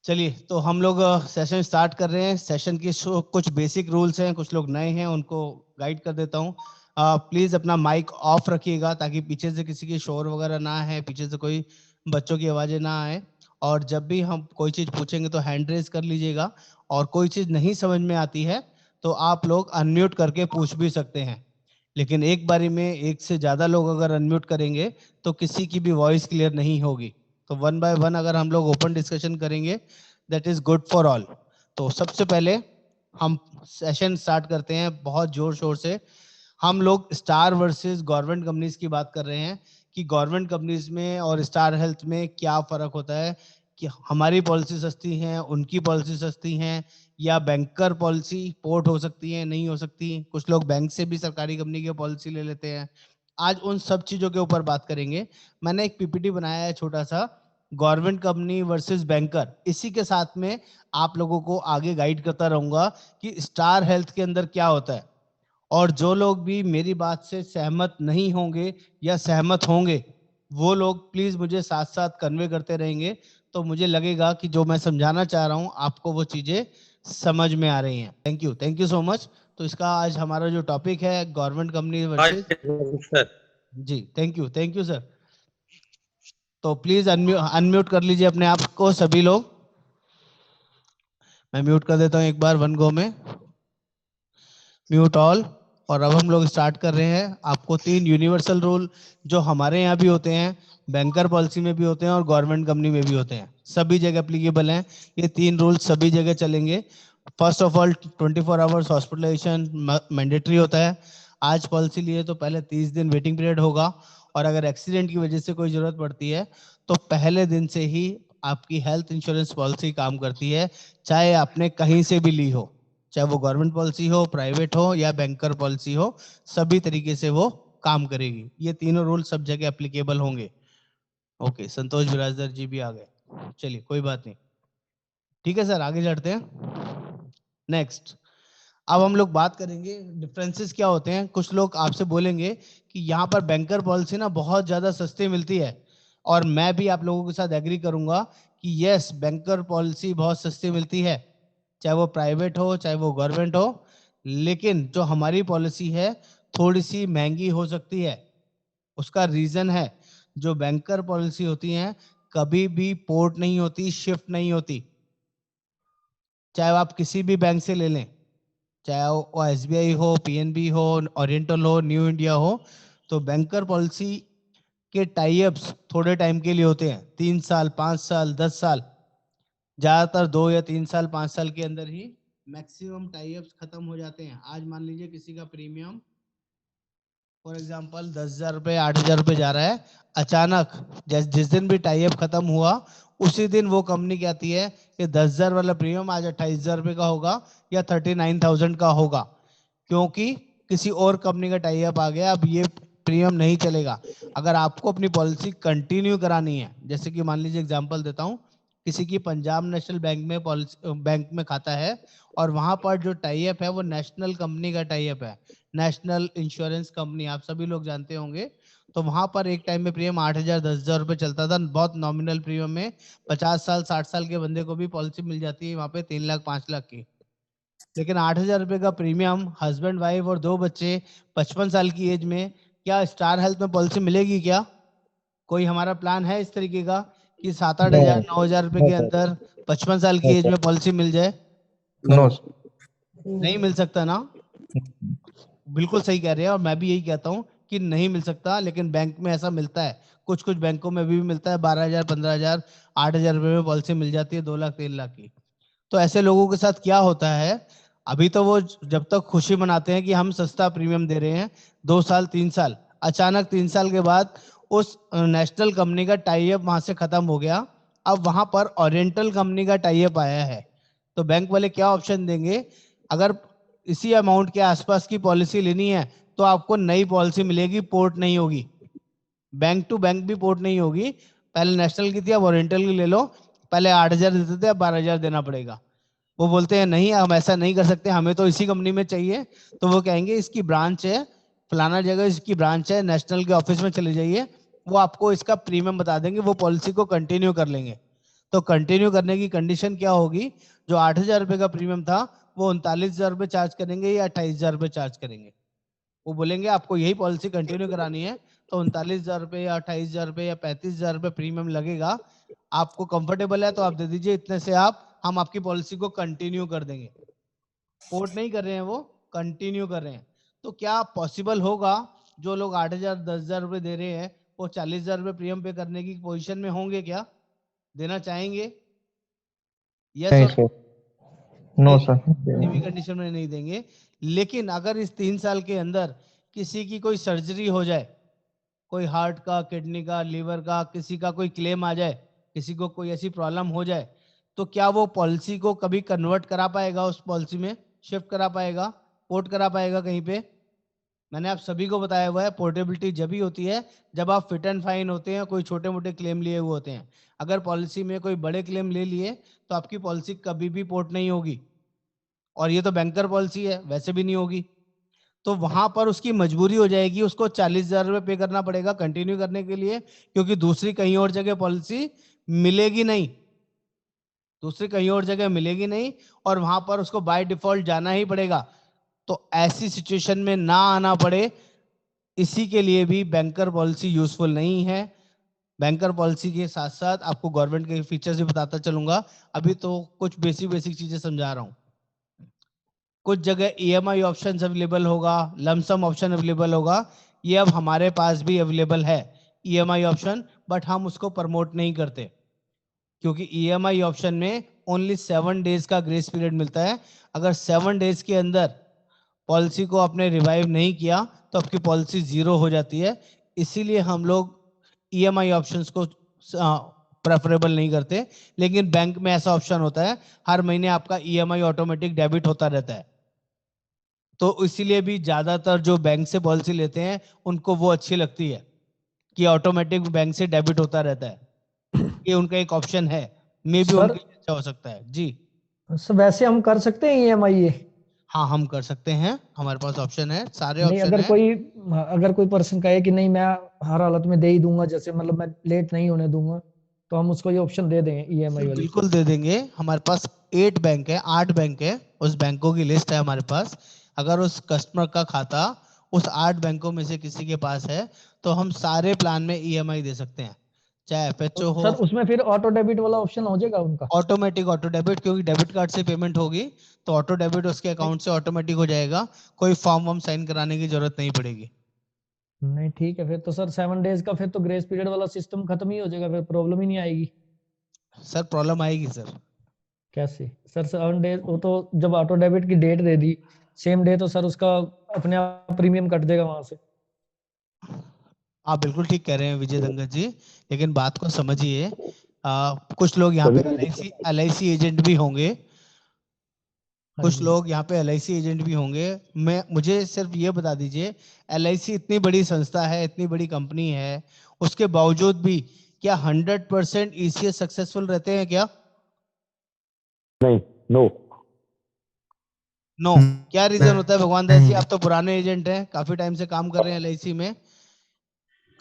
चलिए, तो हम लोग सेशन स्टार्ट कर रहे हैं। सेशन की कुछ बेसिक रूल्स हैं, कुछ लोग नए हैं, उनको गाइड कर देता हूँ। प्लीज़ अपना माइक ऑफ रखिएगा ताकि पीछे से किसी की शोर वगैरह ना है, पीछे से कोई बच्चों की आवाज़ें ना आए। और जब भी हम कोई चीज़ पूछेंगे तो हैंड रेज कर लीजिएगा, और कोई चीज़ नहीं समझ में आती है तो आप लोग अनम्यूट करके पूछ भी सकते हैं। लेकिन एक बारी में एक से ज़्यादा लोग अगर अनम्यूट करेंगे तो किसी की भी वॉइस क्लियर नहीं होगी। तो वन बाय वन अगर हम लोग ओपन डिस्कशन करेंगे, that is good for all. तो सबसे पहले हम सेशन स्टार्ट करते हैं बहुत जोर शोर से। हम लोग स्टार वर्सेस गवर्नमेंट कंपनीज की बात कर रहे हैं कि गवर्नमेंट कंपनीज में और स्टार हेल्थ में क्या फर्क होता है, कि हमारी पॉलिसी सस्ती है, उनकी पॉलिसी सस्ती है, या बैंकर पॉलिसी पोर्ट हो सकती है, नहीं हो सकती। कुछ लोग बैंक से भी सरकारी कंपनी की पॉलिसी ले लेते हैं। आज उन सब चीजों के ऊपर बात करेंगे। मैंने एक पीपीटी बनाया है छोटा सा, गवर्नमेंट कंपनी वर्सेस बैंकर। इसी के साथ में आप लोगों को आगे गाइड करता रहूंगा कि स्टार हेल्थ के अंदर क्या होता है। और जो लोग भी मेरी बात से सहमत नहीं होंगे या सहमत होंगे, वो लोग प्लीज मुझे साथ साथ कन्वे करते रहेंगे, तो मुझे लगेगा कि जो मैं समझाना चाह रहा हूं आपको वो चीजें समझ में आ रही हैं। Thank you so much. तो इसका आज हमारा जो टॉपिक है government company versus. Sir ji, thank you sir. तो प्लीज अनम्यूट कर लीजिए अपने आप को सभी लोग। मैं म्यूट कर देता हूं एक बार, वन गो में म्यूट ऑल। और अब हम लोग स्टार्ट कर रहे हैं। आपको 3 यूनिवर्सल रूल जो हमारे यहाँ भी होते हैं, बैंकर पॉलिसी में भी होते हैं और गवर्नमेंट कंपनी में भी होते हैं, सभी जगह एप्लीकेबल हैं। ये 3 रूल सभी जगह चलेंगे। First of all 24 hours hospitalization mandatory होता है। आज पॉलिसी लिए तो पहले 30 दिन वेटिंग पीरियड होगा, और अगर एक्सीडेंट की वजह से कोई जरूरत पड़ती है तो पहले दिन से ही आपकी हेल्थ इंश्योरेंस पॉलिसी काम करती है, चाहे आपने कहीं से भी ली हो, चाहे वो गवर्नमेंट पॉलिसी हो, प्राइवेट हो या बैंकर पॉलिसी हो, सभी तरीके से वो काम करेगी। ये तीनों रूल सब जगह एप्लीकेबल होंगे। ओके, संतोष बिराजदार जी भी आ गए, चलिए कोई बात नहीं। ठीक है सर, आगे चढ़ते हैं। नेक्स्ट, अब हम लोग बात करेंगे डिफरेंसेस क्या होते हैं। कुछ लोग आपसे बोलेंगे कि यहाँ पर बैंकर पॉलिसी ना बहुत ज़्यादा सस्ती मिलती है, और मैं भी आप लोगों के साथ एग्री करूंगा कि यस, बैंकर पॉलिसी बहुत सस्ती मिलती है, चाहे वो प्राइवेट हो चाहे वो गवर्नमेंट हो। लेकिन जो हमारी पॉलिसी है थोड़ी सी महंगी हो सकती है। उसका रीजन है, जो बैंकर पॉलिसी होती है कभी भी पोर्ट नहीं होती, शिफ्ट नहीं होती। चाहे आप किसी भी बैंक से ले लें, चाहे वो एसबीआई हो, पीएनबी हो, ओरिएंटल हो, न्यू इंडिया हो, तो बैंकर पॉलिसी के टाई अप्स थोड़े टाइम के लिए होते हैं, 3 साल, 5 साल, 10 साल। ज्यादातर 2 या 3 साल, 5 साल के अंदर ही मैक्सिमम टाई अप्स खत्म हो जाते हैं। आज मान लीजिए किसी का प्रीमियम फॉर एग्जाम्पल 10,000 रुपये, 8,000 रुपये जा रहा है, अचानक जिस दिन भी टाई अप खत्म हुआ उसी दिन वो कंपनी कहती है कि 10,000 वाला प्रीमियम आज 28,000 रुपये का होगा या 39,000 का होगा, क्योंकि किसी और कंपनी का टाई अप आ गया, अब ये प्रीमियम नहीं चलेगा। अगर आपको अपनी पॉलिसी कंटिन्यू करानी है, जैसे कि मान लीजिए एग्जांपल देता हूं, किसी की पंजाब नेशनल बैंक में पॉलिसी बैंक में खाता है, और वहां पर जो टाई अप है वो नेशनल कंपनी का टाई अप है, नेशनल इंश्योरेंस कंपनी, आप सभी लोग जानते होंगे। तो वहां पर एक टाइम में प्रीमियम 8,000 10,000 रुपये चलता था, बहुत नॉमिनल प्रीमियम में। 50 साल 60 साल के बंदे को भी पॉलिसी मिल जाती है वहां पे 3 लाख 5 लाख की। लेकिन 8,000 रुपये का प्रीमियम, हस्बैंड वाइफ और 2 बच्चे, 55 साल की एज में, क्या स्टार हेल्थ में पॉलिसी मिलेगी क्या? कोई हमारा प्लान है इस तरीके का कि 7-8 हजार 9,000 रुपये के अंदर 55 साल की एज में पॉलिसी मिल जाए? नो नहीं मिल सकता ना। बिल्कुल सही कह रहे हैं, और मैं भी यही कहता हूँ कि नहीं मिल सकता। लेकिन बैंक में ऐसा मिलता है, कुछ कुछ बैंकों में भी मिलता है, 12,000, 15,000, 8,000 रुपये में पॉलिसी मिल जाती है 2 लाख 3 लाख की। तो ऐसे लोगों के साथ क्या होता है, अभी तो वो जब तक खुशी मनाते हैं कि हम सस्ता प्रीमियम दे रहे हैं, 2 साल 3 साल, अचानक 3 साल के बाद उस नेशनल कंपनी का टाई अप वहां से खत्म हो गया। अब वहां पर ओरिएंटल कंपनी का टाई अप आया है, तो बैंक वाले क्या ऑप्शन देंगे? अगर इसी अमाउंट के आसपास की पॉलिसी लेनी है तो आपको नई पॉलिसी मिलेगी, पोर्ट नहीं होगी, बैंक टू बैंक भी पोर्ट नहीं होगी। पहले नेशनल की थी, अब ओरिएंटल की ले लो। पहले 8,000 देते थे, अब 12,000 देना पड़ेगा। वो बोलते हैं नहीं, हम ऐसा नहीं कर सकते, हमें तो इसी कंपनी में चाहिए। तो वो कहेंगे इसकी ब्रांच है फलाना जगह, इसकी ब्रांच है, नेशनल के ऑफिस में चले जाइए, वो आपको इसका प्रीमियम बता देंगे, वो पॉलिसी को कंटिन्यू कर लेंगे। तो कंटिन्यू करने की कंडीशन क्या होगी, जो 8,000 रुपए का प्रीमियम था वो 39,000 रुपए चार्ज करेंगे या 28,000 रुपए चार्ज करेंगे। वो बोलेंगे आपको यही पॉलिसी कंटिन्यू करानी है तो 39,000 रुपए या 28,000 रुपए या 35,000 रुपए प्रीमियम लगेगा। आपको कंफर्टेबल है तो आप दे दीजिए, इतने से हम आपकी पॉलिसी को कंटिन्यू कर देंगे। पोर्ट नहीं कर रहे हैं, वो कंटिन्यू कर रहे हैं। तो क्या पॉसिबल होगा जो लोग 8,000 10,000 रुपए दे रहे हैं वो 40,000 रुपए प्रीमियम पे करने की पोजीशन में होंगे, क्या देना चाहेंगे? यस नहीं और सर, नो सर, किसी भी कंडीशन में नहीं देंगे। लेकिन अगर इस 3 साल के अंदर किसी की कोई सर्जरी हो जाए, कोई हार्ट का, किडनी का, लीवर का, किसी का कोई क्लेम आ जाए, किसी को कोई ऐसी प्रॉब्लम हो जाए, तो क्या वो पॉलिसी को कभी कन्वर्ट करा पाएगा, उस पॉलिसी में शिफ्ट करा पाएगा, पोर्ट करा पाएगा कहीं पे? मैंने आप सभी को बताया हुआ है, पोर्टेबिलिटी जब ही होती है जब आप फिट एंड फाइन होते हैं, कोई छोटे मोटे क्लेम लिए हुए होते हैं। अगर पॉलिसी में कोई बड़े क्लेम ले लिए तो आपकी पॉलिसी कभी भी पोर्ट नहीं होगी, और ये तो बैंकर पॉलिसी है, वैसे भी नहीं होगी। तो वहां पर उसकी मजबूरी हो जाएगी, उसको 40,000 रुपए पे करना पड़ेगा कंटिन्यू करने के लिए, क्योंकि दूसरी कहीं और जगह पॉलिसी मिलेगी नहीं, दूसरी कहीं और जगह मिलेगी नहीं, और वहां पर उसको बाय डिफॉल्ट जाना ही पड़ेगा। तो ऐसी सिचुएशन में ना आना पड़े, इसी के लिए भी बैंकर पॉलिसी यूजफुल नहीं है। बैंकर पॉलिसी के साथ साथ आपको गवर्नमेंट के फीचर्स भी बताता चलूंगा। अभी तो कुछ बेसिक बेसिक चीजें समझा रहा हूं। कुछ जगह ईएमआई ऑप्शन अवेलेबल होगा, लमसम ऑप्शन अवेलेबल होगा, ये अब हमारे पास भी अवेलेबल है ईएमआई ऑप्शन, बट हम उसको प्रमोट नहीं करते, क्योंकि ईएमआई ऑप्शन में ओनली 7 डेज का ग्रेस पीरियड मिलता है। अगर 7 डेज के अंदर पॉलिसी को आपने रिवाइव नहीं किया तो आपकी पॉलिसी जीरो हो जाती है। इसीलिए हम लोग ईएमआई ऑप्शंस को प्रेफरेबल नहीं करते। लेकिन बैंक में ऐसा ऑप्शन होता है, हर महीने आपका ईएमआई ऑटोमेटिक डेबिट होता रहता है। तो इसीलिए भी ज्यादातर जो बैंक से पॉलिसी लेते हैं उनको वो अच्छी लगती है कि ऑटोमेटिक बैंक से डेबिट होता रहता है। ये उनका एक ऑप्शन है, मे भी सर। उनके लिए अच्छा हो सकता है जी। सर वैसे हम कर सकते हैं ईएमआई ये? हाँ हम कर सकते हैं, हमारे पास ऑप्शन है, सारे नहीं, ऑप्शन है। अगर कोई पर्सन कहे कि नहीं मैं हर हालत में दे ही दूंगा, जैसे मतलब मैं लेट नहीं होने दूंगा, तो हम उसको ये ऑप्शन दे दें ईएमआई सर वाली? बिल्कुल दे देंगे, हमारे पास 8 बैंक है, 8 बैंक है, उस बैंकों की लिस्ट है हमारे पास। अगर उस कस्टमर का खाता उस 8 बैंकों में से किसी के पास है तो हम सारे प्लान में ईएमआई दे सकते हैं, चाहे तो एफएचओ हो। सर उसमें फिर ऑटो डेबिट वाला ऑप्शन हो जाएगा उनका? ऑटोमेटिक ऑटो डेबिट, क्योंकि डेबिट कार्ड से पेमेंट होगी तो ऑटो डेबिट उसके अकाउंट से ऑटोमेटिक हो जाएगा, कोई फॉर्म वॉर्म साइन कराने की जरूरत नहीं पड़ेगी। नहीं ठीक है, फिर तो सर 7 डेज का फिर तो ग्रेस पीरियड वाला सिस्टम खत्म ही हो जाएगा, फिर प्रॉब्लम ही नहीं आएगी। सर प्रॉब्लम आएगी सर। कैसे सर? 7 डेज वो तो जब ऑटो डेबिट की डेट दे दी, सेम डे तो सर उसका अपने आप प्रीमियम कट देगा वहां से। आप बिल्कुल ठीक कह रहे हैं विजय दंगत जी, लेकिन बात को समझिए। कुछ लोग यहाँ पे एलआईसी एजेंट भी होंगे, हाँ कुछ जी। लोग यहाँ पे एलआईसी एजेंट भी होंगे। मुझे सिर्फ ये बता दीजिए, एलआईसी इतनी बड़ी संस्था है, इतनी बड़ी कंपनी है, उसके बावजूद भी क्या 100% ईसीएस सक्सेसफुल रहते हैं क्या? नहीं, नो। नो। क्या रीजन होता है भगवान दास जी? आप तो पुराने एजेंट हैं, काफी टाइम से काम कर रहे हैं एलआईसी में।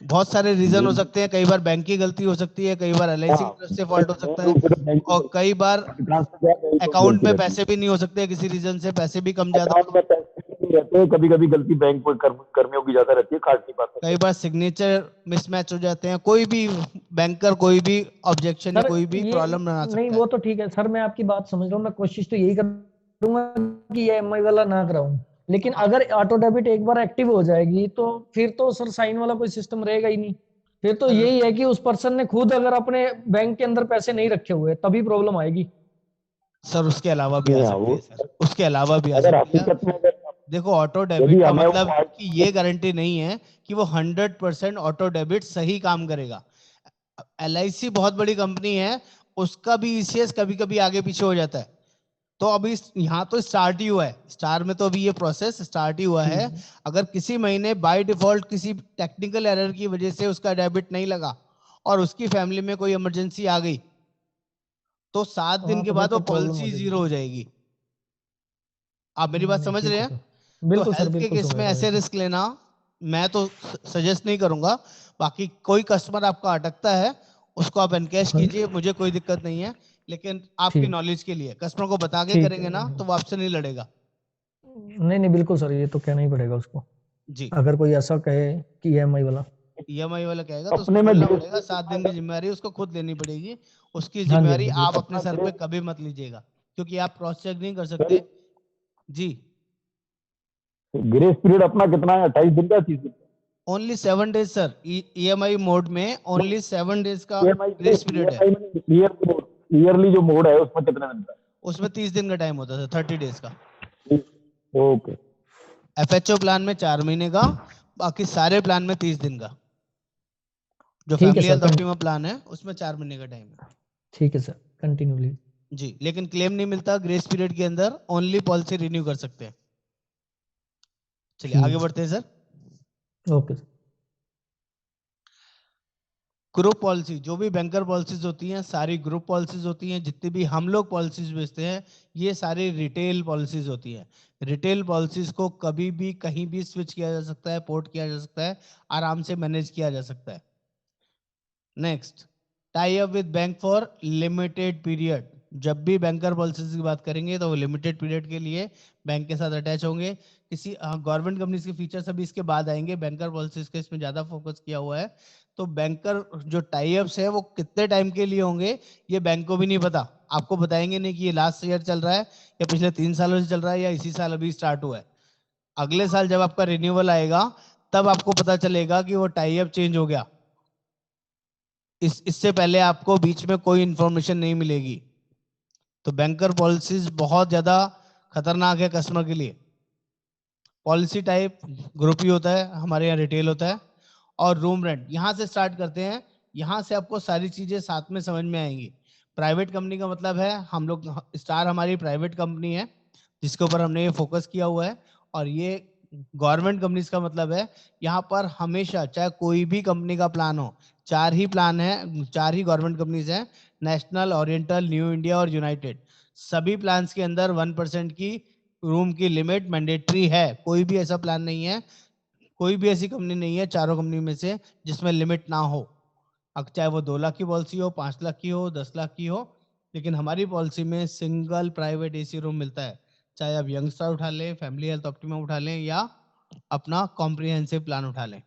बहुत सारे रीजन हो सकते हैं, कई बार बैंक की गलती हो सकती है, कई बार एलआईसी की तरफ से फॉल्ट हो सकता है, और कई बार अकाउंट में पैसे भी नहीं हो सकते, किसी रीजन से पैसे भी कम ज्यादा, अकाउंट में पैसे नहीं रहते हैं, कभी कभी गलती बैंक कर्मियों की ज्यादा रहती है, खास की बात है। कई बार सिग्नेचर मिसमैच हो जाते हैं, कोई भी बैंकर कोई भी ऑब्जेक्शन या सर कोई भी ये प्रॉब्लम बना नहीं, सकता है। वो तो ठीक है सर, मैं आपकी बात समझ रहा हूँ, मैं कोशिश तो यही करूंगा कि ये ईएमआई वाला ना कराऊं। लेकिन अगर ऑटो डेबिट एक बार एक्टिव हो जाएगी तो फिर तो सर साइन वाला कोई सिस्टम रहेगा ही नहीं। फिर तो सर यही है कि उस पर्सन ने खुद अगर अपने बैंक के अंदर पैसे नहीं रखे हुए तभी प्रॉब्लम आएगी। सर उसके अलावा भी आ हाँ, सकती वो है सर, उसके अलावा भी आ अगर सकती है। हकीकत में अगर देखो ऑटो यदि डेबिट का हमें वो मतलब कि ये गारंटी नहीं है कि वो 100% ऑटो डेबिट सही काम करेगा। एलआईसी बहुत बड़ी कंपनी है, उसका भी ईसीएस कभी कभी आगे पीछे हो जाता है। तो अभी यहाँ तो स्टार्ट ही हुआ है, स्टार में तो अभी ये प्रोसेस स्टार्ट ही हुआ है। अगर किसी महीने बाय डिफॉल्ट किसी टेक्निकल एरर की वजह से उसका डेबिट नहीं लगा और उसकी फैमिली में कोई इमरजेंसी आ गई, तो 7 दिन हाँ के तो फिर बाद वो तो प्रॉब्लम हो पॉलिसी जाएगी। जीरो हो जाएगी। आप मेरी बात नहीं समझ रहे ठीक है हैं? सर, तो बिल्कुल सर, हेल्थ के बिल्कुल केस समझ में रहे ऐसे हैं। रिस्क लेना मैं तो सजेस्ट नहीं करूंगा। बाकी कोई कस्टमर आपका अटकता है, उसको आप एनकैश कीजिए, मुझे कोई दिक्कत नहीं है, लेकिन आपकी ठीक नॉलेज के लिए कस्टमर को बता के ठीक करेंगे ना है। तो वो आपसे नहीं लड़ेगा। नहीं नहीं बिल्कुल सर, ये तो कहना ही पड़ेगा उसको, जी, अगर कोई ऐसा कहे कि ईएमआई वाला। ईएमआई वाला कहेगा तो उसको अपने में बोलना ग्रेस पड़ेगा 7 दिन की जिम्मेदारी उसको खुद लेनी पड़ेगी। उसकी हाँ जी हाँ जिम्मेदारी जी आप बिल्कुल। अपने सर पे ग्रेस कभी मत लीजिएगा, क्योंकि आप क्रॉस चेक नहीं कर सकते। जी, ग्रेस पीरियड अपना कितना है, 28 दिन का, 30 दिन का? Only 7 days sir, EMI mode में ओनली 7 डेज का ईएमआई ग्रेस पीरियड है। ईयरली जो मोड है उसमें कितने दिन का उसमें 30 दिन का टाइम होता है, 30 डेज का। है? ओके। एफएचओ प्लान में 4 महीने का, बाकी सारे प्लान में 30 दिन का। जो ठीक है family sir, health optima plan है उसमें 4 महीने का टाइम है। ठीक है सर, कंटिन्यू प्लीज। जी, लेकिन क्लेम नहीं मिलता ग्रेस पीरियड के अंदर, ओनली पॉलिसी रिन्यू कर सकते हैं। चलिए आगे ठीक बढ़ते हैं सर। है, ओके सर। ग्रुप पॉलिसी, जो भी बैंकर पॉलिसीज होती हैं सारी ग्रुप पॉलिसीज होती हैं, जितनी भी हम लोग पॉलिसीज बेचते हैं ये सारी रिटेल पॉलिसीज होती हैं। रिटेल पॉलिसीज को कभी भी कहीं भी स्विच किया जा सकता है, पोर्ट किया जा सकता है, आराम से मैनेज किया जा सकता है। Next, tie up with bank for limited period. जब भी बैंकर पॉलिसीज की बात करेंगे तो वो लिमिटेड पीरियड के लिए बैंक के साथ अटैच होंगे। किसी गवर्नमेंट कंपनीज के फीचर्स अभी इसके बाद आएंगे, बैंकर पॉलिसीज के इसमें ज्यादा फोकस किया हुआ है। तो बैंकर जो टाई अप्स है वो कितने टाइम के लिए होंगे ये बैंक को भी नहीं पता। आपको बताएंगे नहीं कि ये लास्ट ईयर चल रहा है या पिछले 3 सालों से चल रहा है या इसी साल अभी स्टार्ट हुआ है। अगले साल जब आपका रिन्यूअल आएगा तब आपको पता चलेगा कि वो टाई अप चेंज हो गया। इससे पहले आपको बीच में कोई इंफॉर्मेशन नहीं मिलेगी। तो बैंकर पॉलिसीज बहुत ज्यादा खतरनाक है कस्टमर के लिए। पॉलिसी टाइप ग्रुप ही होता है, हमारे यहाँ रिटेल होता है। और रूम रेंट, यहाँ से स्टार्ट करते हैं, यहाँ से आपको सारी चीजें साथ में समझ में आएंगी। प्राइवेट कंपनी का मतलब है हम लोग, स्टार हमारी प्राइवेट कंपनी है जिसके ऊपर हमने ये फोकस किया हुआ है। और ये गवर्नमेंट कंपनीज का मतलब है यहाँ पर हमेशा चाहे कोई भी कंपनी का प्लान हो, 4 ही प्लान है, 4 ही गवर्नमेंट कंपनीज हैं, नेशनल, ओरिएंटल, न्यू इंडिया और यूनाइटेड। सभी प्लान्स के अंदर 1% की रूम की लिमिट मैंडेटरी है। कोई भी ऐसा प्लान नहीं है, कोई भी ऐसी कंपनी नहीं है चारों कंपनी में से जिसमें लिमिट ना हो। अब चाहे वो 2 लाख की पॉलिसी हो, 5 लाख की हो, 10 लाख की हो, लेकिन हमारी पॉलिसी में सिंगल प्राइवेट एसी रूम मिलता है। चाहे आप यंगस्टर उठा लें, फैमिली हेल्थ ऑप्टिमा उठा लें या अपना कॉम्प्रिहेंसिव प्लान उठा लें।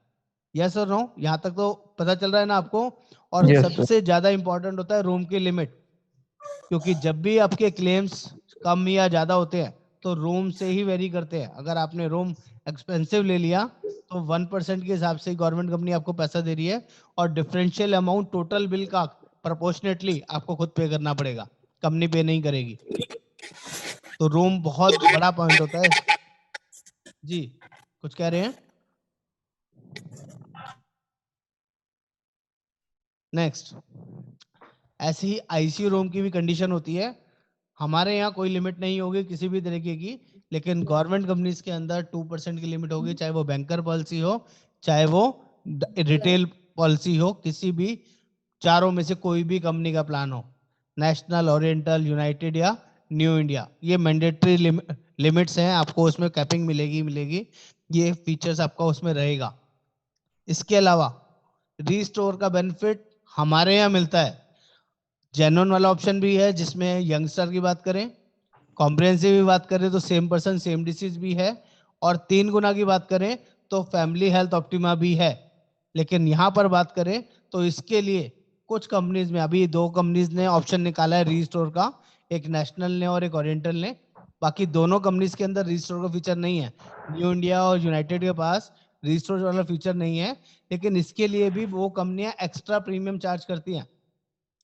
यस और नो, यहाँ तक तो पता चल रहा है ना आपको। और यस सर। सबसे ज्यादा इंपॉर्टेंट होता है रूम की लिमिट, क्योंकि जब भी आपके क्लेम्स कम या ज्यादा होते हैं तो रूम से ही वेरी करते हैं। अगर आपने रूम एक्सपेंसिव ले लिया तो 1% के हिसाब से गवर्नमेंट कंपनी आपको पैसा दे रही है, और डिफरेंशियल अमाउंट टोटल बिल का प्रोपोर्शनेटली आपको खुद पे करना पड़ेगा, कंपनी पे नहीं करेगी। तो रूम बहुत बड़ा पॉइंट होता है। जी, कुछ कह रहे हैं? नेक्स्ट, ऐसी ही आईसीयू रूम की भी कंडीशन होती है। हमारे यहाँ कोई लिमिट नहीं होगी किसी भी तरीके की, लेकिन गवर्नमेंट कंपनीज के अंदर 2% की लिमिट होगी, चाहे वो बैंकर पॉलिसी हो चाहे वो रिटेल पॉलिसी हो, किसी भी चारों में से कोई भी कंपनी का प्लान हो, नेशनल, ओरिएंटल, यूनाइटेड या न्यू इंडिया। ये मैंडेटरी लिमिट्स हैं, आपको उसमें कैपिंग मिलेगी मिलेगी, ये फीचर्स आपका उसमें रहेगा। इसके अलावा रीस्टोर का बेनिफिट हमारे यहाँ मिलता है। जेन्युइन वाला ऑप्शन भी है जिसमें यंगस्टर की बात करें, कॉम्प्रिहेंसिव की बात करें तो सेम पर्सन सेम डिसीज भी है, और 3 गुना की बात करें तो फैमिली हेल्थ ऑप्टिमा भी है। लेकिन यहाँ पर बात करें तो इसके लिए कुछ कंपनीज में, अभी 2 कंपनीज ने ऑप्शन निकाला है रीस्टोर का, एक नेशनल ने और एक ओरिएंटल ने। बाकी दोनों कंपनीज के अंदर रीस्टोर का फीचर नहीं है। न्यू इंडिया और यूनाइटेड के पास रीस्टोर वाला फीचर नहीं है, लेकिन इसके लिए भी वो कंपनियां एक्स्ट्रा प्रीमियम चार्ज करती हैं।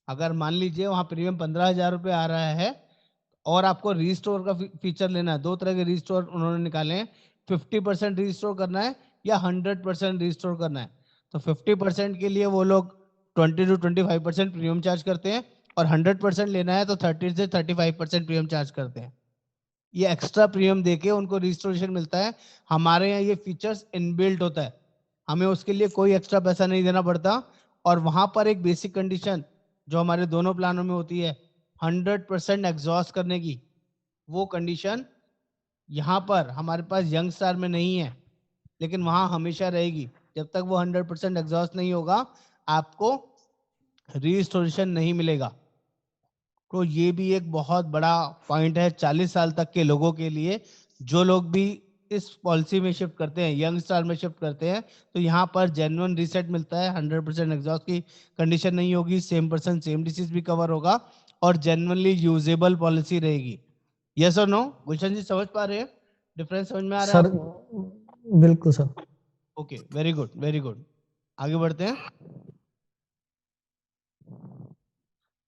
अगर मान लीजिए वहां प्रीमियम 15,000 रुपये आ रहा है और आपको रीस्टोर का फीचर लेना है, 2 तरह के रीस्टोर उन्होंने निकाले हैं, 50% रीस्टोर करना है या 100% रीस्टोर करना है। तो 50% के लिए वो लोग 20 to 25% प्रीमियम चार्ज करते हैं, और 100% लेना है तो 30 से 35% प्रीमियम चार्ज करते हैं। ये एक्स्ट्रा प्रीमियम देके उनको रिस्टोरेशन मिलता है। हमारे यहाँ ये फीचर्स इनबिल्ट होता है, हमें उसके लिए कोई एक्स्ट्रा पैसा नहीं देना पड़ता। और वहां पर एक बेसिक कंडीशन जो हमारे दोनों प्लानों में होती है, 100% एग्जॉस्ट करने की, वो कंडीशन यहाँ पर हमारे पास यंग स्टार में नहीं है, लेकिन वहां हमेशा रहेगी। जब तक वो 100% एग्जॉस्ट नहीं होगा आपको रीस्टोरेशन नहीं मिलेगा। तो ये भी एक बहुत बड़ा पॉइंट है 40 साल तक के लोगों के लिए। जो लोग भी इस पॉलिसी में शिफ्ट करते हैं, यंग स्टार में शिफ्ट करते हैं, तो यहाँ पर जेन्युइन रीसेट मिलता है, 100% एग्जॉस्ट की कंडीशन नहीं होगी, सेम पर्सन सेम डिसीज भी कवर होगा और जेन्युइनली यूजेबल पॉलिसी रहेगी। यस और नो? गुलशन जी समझ पा रहे हैं? डिफरेंस समझ में आ रहा है सर आपको? बिल्कुल sir. Okay, very good very good. आगे बढ़ते हैं।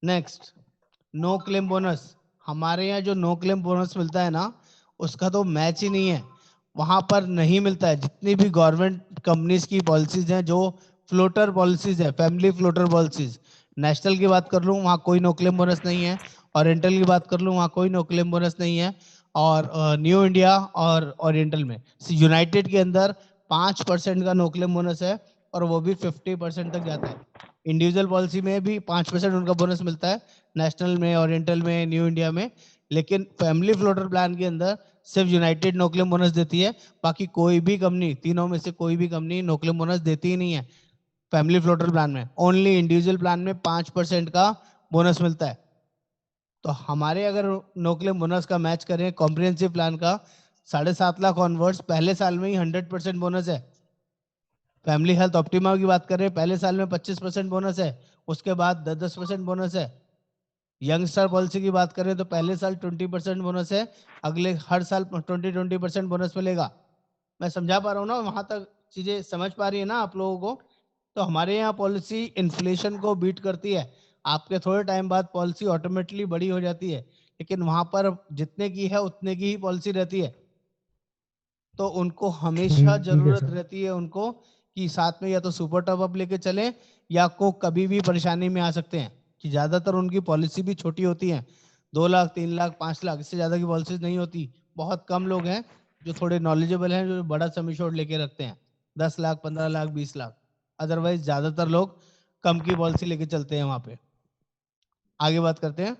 Next, no claim bonus. हमारे यहाँ जो नो क्लेम बोनस मिलता है ना, उसका तो मैच ही नहीं है, वहां पर नहीं मिलता है। जितनी भी गवर्नमेंट कंपनीज की पॉलिसीज हैं, जो फ्लोटर पॉलिसीज है, फैमिली फ्लोटर पॉलिसीज, नेशनल की बात कर लूँ वहाँ कोई नो क्लेम बोनस नहीं है, ओरिएंटल की बात कर लूँ वहाँ कोई नो क्लेम बोनस नहीं है, और न्यू इंडिया और ओरिएंटल में, यूनाइटेड के अंदर 5% का नो क्लेम बोनस है और वो भी 50% तक जाता है। इंडिविजुअल पॉलिसी में भी 5% उनका बोनस मिलता है, नेशनल में, ओरिएंटल में, न्यू इंडिया में, लेकिन फैमिली फ्लोटर प्लान के अंदर सिर्फ यूनाइटेड नो क्लेम बोनस देती है। बाकी कोई भी कंपनी, तीनों में से कोई भी कंपनी नो क्लेम बोनस देती ही नहीं है फैमिली फ्लोटर प्लान में। ओनली इंडिविजुअल प्लान में 5% का बोनस मिलता है। तो हमारे अगर नो क्लेम बोनस का मैच करें कॉम्प्रिहेंसिव प्लान का, 7.5 लाख ऑनवर्ड्स पहले साल में ही 100% बोनस है। फैमिली हेल्थ ऑप्टिमा की बात करें, पहले साल में 25% बोनस है, उसके बाद 10-10% बोनस है। यंगस्टर पॉलिसी की बात करें तो पहले साल 20% बोनस है, अगले हर साल 20% बोनस मिलेगा। मैं समझा पा रहा हूँ ना? वहां तक चीजें समझ पा रही है ना आप लोगों को? तो हमारे यहाँ पॉलिसी इन्फ्लेशन को बीट करती है। आपके थोड़े टाइम बाद पॉलिसी ऑटोमेटिकली बड़ी हो जाती है, लेकिन वहां पर जितने की है उतने की ही पॉलिसी रहती है। तो उनको हमेशा ठीक है जरूरत सर। रहती है उनको कि साथ में या तो सुपर टॉप अप लेके चलें, या को कभी भी परेशानी में आ सकते हैं। कि ज्यादातर उनकी पॉलिसी भी छोटी होती है, 2 लाख 3 लाख 5 लाख, इससे ज्यादा की पॉलिसीज नहीं होती। बहुत कम लोग हैं जो थोड़े नॉलेजेबल हैं जो बड़ा सम एश्योर्ड लेके रखते हैं, 10 लाख 15 लाख 20 लाख। अदरवाइज ज्यादातर लोग कम की पॉलिसी लेके चलते हैं वहां पे। आगे बात करते हैं।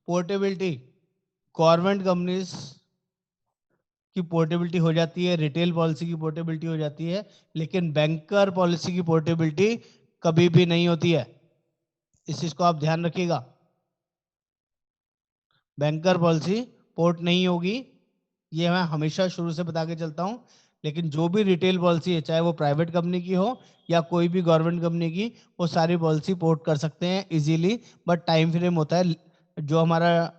पोर्टेबिलिटी, गवर्नमेंट कंपनीज की पोर्टेबिलिटी हो जाती है, रिटेल पॉलिसी की पोर्टेबिलिटी हो जाती है, लेकिन बैंकर पॉलिसी की पोर्टेबिलिटी कभी भी नहीं होती है। इस चीज को आप ध्यान रखिएगा। बैंकर पॉलिसी पोर्ट नहीं होगी, ये मैं हमेशा शुरू से बता के चलता हूं। लेकिन जो भी रिटेल पॉलिसी है, चाहे वो प्राइवेट कंपनी की हो या कोई भी गवर्नमेंट कंपनी की, वो सारी पॉलिसी पोर्ट कर सकते हैं इजीली। बट टाइम फ्रेम होता है, जो हमारा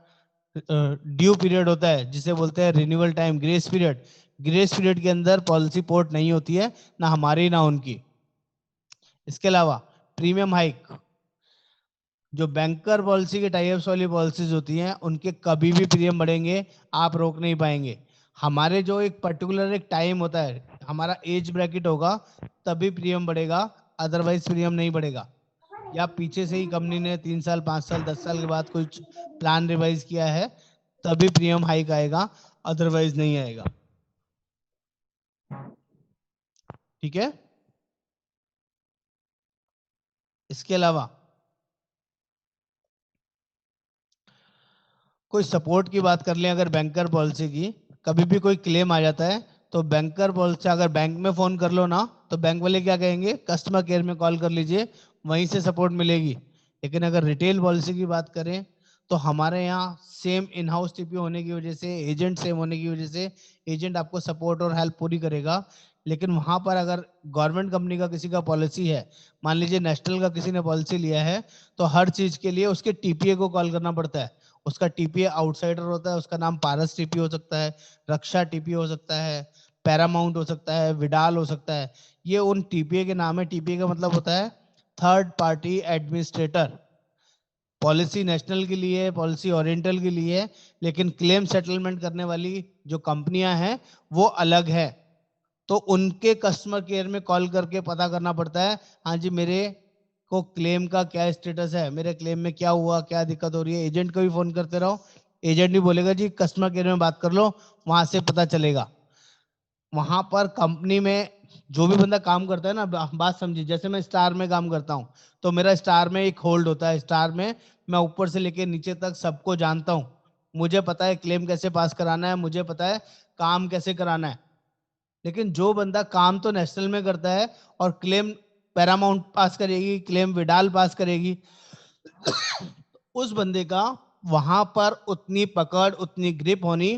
ड्यू पीरियड होता है, जिसे बोलते हैं renewal time, grace period, grace period के अंदर पॉलिसी पोर्ट नहीं होती है, ना हमारी ना उनकी। इसके अलावा प्रीमियम हाइक, जो बैंकर पॉलिसी के टाइप्स वाली पॉलिसीज होती हैं, उनके कभी भी प्रीमियम बढ़ेंगे, आप रोक नहीं पाएंगे। हमारे जो एक पर्टिकुलर एक टाइम होता है, हमारा एज ब्रैकेट होगा, तभी प्रीमियम बढ़ेगा, अदरवाइज प्रीमियम नहीं बढ़ेगा। या पीछे से ही कंपनी ने 3 साल 5 साल 10 साल के बाद कुछ प्लान रिवाइज किया है, तभी प्रीमियम हाइक आएगा, अदरवाइज नहीं आएगा। ठीक है? इसके अलावा कोई सपोर्ट की बात कर लें अगर बैंकर पॉलिसी की, कभी भी कोई क्लेम आ जाता है तो बैंकर पॉलिसी, अगर बैंक में फोन कर लो ना, तो बैंक वाले क्या कहेंगे, कस्टमर केयर में कॉल कर लीजिए, वहीं से सपोर्ट मिलेगी। लेकिन अगर रिटेल पॉलिसी की बात करें तो हमारे यहाँ सेम इन हाउस टीपी होने की वजह से, एजेंट सेम होने की वजह से, एजेंट आपको सपोर्ट और हेल्प पूरी करेगा। लेकिन वहां पर अगर गवर्नमेंट कंपनी का किसी का पॉलिसी है, मान लीजिए नेशनल का किसी ने पॉलिसी लिया है, तो हर चीज के लिए उसके टीपीए को कॉल करना पड़ता है। उसका टीपीए आउटसाइडर होता है, उसका नाम पारस टीपी हो सकता है, रक्षा टीपी हो सकता है, पैरामाउंट हो सकता है, विडाल हो सकता है। ये उन टीपीए के नाम है। टीपीए का मतलब होता है third party administrator. Policy national के लिए, पॉलिसी ओरिएंटल के लिए, लेकिन क्लेम सेटलमेंट करने वाली जो कंपनियां हैं वो अलग है। तो उनके कस्टमर केयर में कॉल करके पता करना पड़ता है, हाँ जी मेरे को क्लेम का क्या स्टेटस है, मेरे क्लेम में क्या हुआ, क्या दिक्कत हो रही है। एजेंट को भी फोन करते रहो, एजेंट भी बोलेगा जी कस्टमर केयर में बात कर लो, वहां से पता चलेगा। वहां पर कंपनी में जो भी बंदा काम करता है ना, बात समझिए, जैसे मैं स्टार में काम करता हूँ, तो मेरा स्टार में एक होल्ड होता है। स्टार में मैं ऊपर से लेके नीचे तक सबको जानता हूँ, मुझे पता है क्लेम कैसे पास कराना है, मुझे पता है काम कैसे कराना है। लेकिन जो बंदा काम तो नेशनल में करता है और क्लेम पैरामाउंट पास करेगी, क्लेम विडाल पास करेगी, उस बंदे का वहां पर उतनी पकड़, उतनी ग्रिप होनी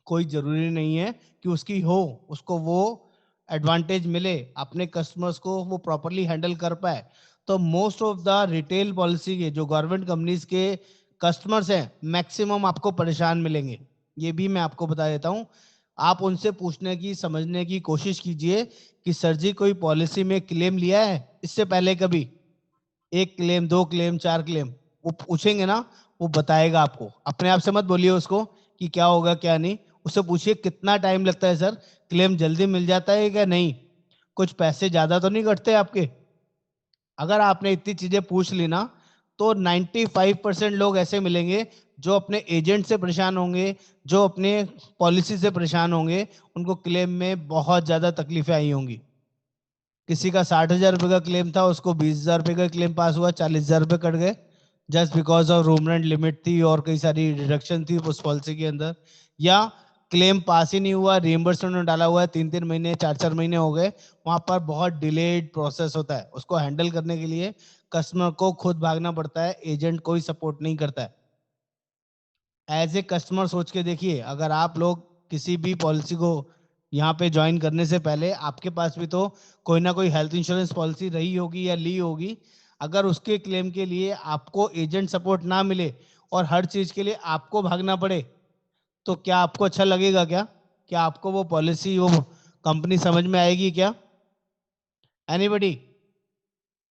कोई जरूरी नहीं है कि उसकी हो, उसको वो एडवांटेज मिले, अपने कस्टमर्स को वो प्रॉपरली हैंडल कर पाए। तो most of the retail policy के जो गवर्नमेंट कंपनीज के कस्टमर्स हैं, मैक्सिमम आपको परेशान मिलेंगे। ये भी मैं आपको बता देता हूँ। आप उनसे पूछने की, समझने की कोशिश कीजिए कि सर जी कोई पॉलिसी में क्लेम लिया है इससे पहले कभी? 1 क्लेम, 2 क्लेम, 4 क्लेम, वो पूछेंगे ना, वो बताएगा आपको। अपने आप से मत बोलिए उसको कि क्या होगा क्या नहीं, उससे पूछिए कितना टाइम लगता है सर, क्लेम जल्दी मिल जाता है क्या नहीं, कुछ पैसे ज्यादा तो नहीं कटते आपके? अगर आपने इतनी चीजें पूछ ली ना, तो 95% लोग ऐसे मिलेंगे जो अपने एजेंट से परेशान होंगे, जो अपने पॉलिसी से परेशान होंगे, उनको क्लेम में बहुत ज्यादा तकलीफें आई होंगी। किसी का 60,000 रुपए का क्लेम था, उसको 20,000 रुपए का क्लेम पास हुआ, 40,000 रुपए कट गए, just because of room rent limit थी और कई सारी डिडक्शन थी उस पॉलिसी के अंदर। या क्लेम पास ही नहीं हुआ, रिइंबर्समेंट में डाला हुआ है, 3-3 महीने, 4-4 महीने हो गए, वहां पर बहुत डिलेड प्रोसेस होता है। उसको हैंडल करने के लिए कस्टमर को खुद भागना पड़ता है, एजेंट कोई सपोर्ट नहीं करता है। एज ए कस्टमर सोच के देखिए, अगर आप लोग किसी भी पॉलिसी को यहाँ पे ज्वाइन करने से पहले आपके पास भी तो कोई ना कोई हेल्थ इंश्योरेंस पॉलिसी रही होगी या ली होगी। अगर उसके क्लेम के लिए आपको एजेंट सपोर्ट ना मिले और हर चीज के लिए आपको भागना पड़े, तो क्या आपको अच्छा लगेगा? क्या आपको वो पॉलिसी, वो कंपनी समझ में आएगी क्या? एनीबडी?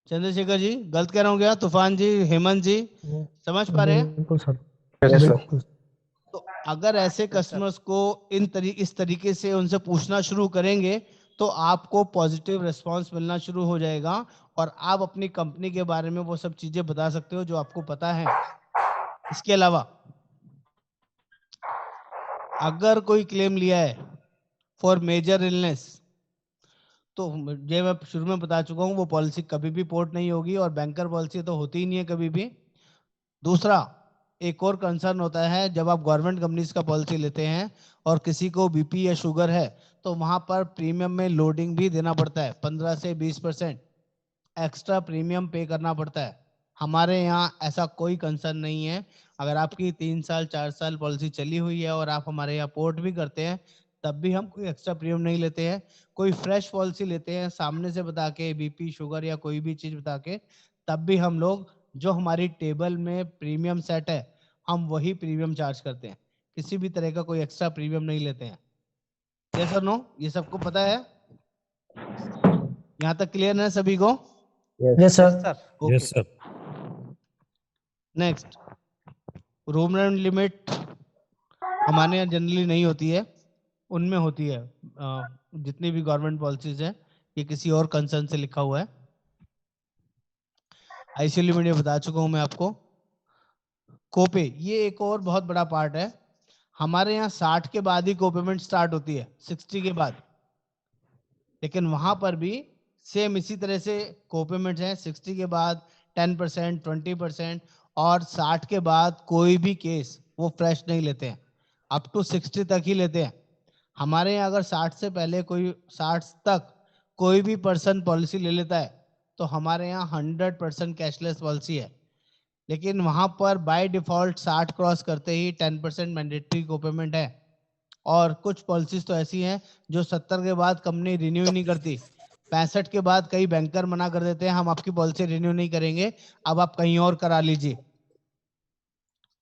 चंद्रशेखर जी गलत कह रहा हूँ क्या? तूफान जी, हेमंत जी, समझ पा रहे हैं? बिल्कुल सर, Yes, sir. बिल्कुल। तो अगर ऐसे कस्टमर्स को इस तरीके से उनसे पूछना शुरू करेंगे, तो आपको पॉजिटिव रिस्पांस मिलना शुरू हो जाएगा और आप अपनी कंपनी के बारे में वो सब चीजें बता सकते हो जो आपको पता है। इसके अलावा अगर कोई क्लेम लिया है फॉर मेजर इलनेस, तो जो मैं शुरू में बता चुका हूँ, वो पॉलिसी कभी भी पोर्ट नहीं होगी और बैंकर पॉलिसी तो होती ही नहीं है कभी भी। दूसरा, एक और कंसर्न होता है जब आप गवर्नमेंट कंपनीज का पॉलिसी लेते हैं और किसी को बीपी या शुगर है, तो वहां पर प्रीमियम में लोडिंग भी देना पड़ता है, 15 से 20% एक्स्ट्रा प्रीमियम पे करना पड़ता है। हमारे यहाँ ऐसा कोई कंसर्न नहीं है। अगर आपकी 3 साल 4 साल पॉलिसी चली हुई है और आप हमारे यहाँ पोर्ट भी करते हैं, तब भी हम कोई एक्स्ट्रा प्रीमियम नहीं लेते हैं। कोई फ्रेश पॉलिसी लेते हैं सामने से बता के, बीपी शुगर या कोई भी चीज बता के, तब भी हम लोग जो हमारी टेबल में प्रीमियम सेट है, हम वही प्रीमियम चार्ज करते हैं। किसी भी तरह का कोई एक्स्ट्रा प्रीमियम नहीं लेते हैं। यस और नो? ये सबको पता है? यहाँ तक क्लियर है सभी को? Yes sir. Okay, yes sir. Next, room rent limit हमारे यहाँ जनरली नहीं होती है, उनमें होती है। जितनी भी गवर्नमेंट पॉलिसीज है, ये किसी और कंसर्न से लिखा हुआ है। आईसीयू लिमिट बता चुका हूं मैं आपको। कोपे, ये एक और बहुत बड़ा पार्ट है। हमारे यहाँ 60 के बाद ही कोपेमेंट स्टार्ट होती है, 60 के बाद। लेकिन वहां पर भी सेम इसी तरह से कोपेमेंट्स हैं, 60 के बाद 10%, 20%, और 60 के बाद कोई भी केस वो फ्रेश नहीं लेते हैं, अप टू 60 तक ही लेते हैं। हमारे यहाँ अगर 60 से पहले कोई 60 तक कोई भी पर्सन पॉलिसी ले लेता है, तो हमारे यहाँ 100% कैशलेस पॉलिसी है। लेकिन वहां पर बाय डिफॉल्ट 60 क्रॉस करते ही 10% मैंडेटरी कोपेमेंट है। और कुछ पॉलिसीज तो ऐसी हैं जो 70 के बाद कंपनी रिन्यू ही नहीं करती। 65 के बाद कई बैंकर मना कर देते हैं, हम आपकी पॉलिसी रिन्यू नहीं करेंगे, अब आप कहीं और करा लीजिए।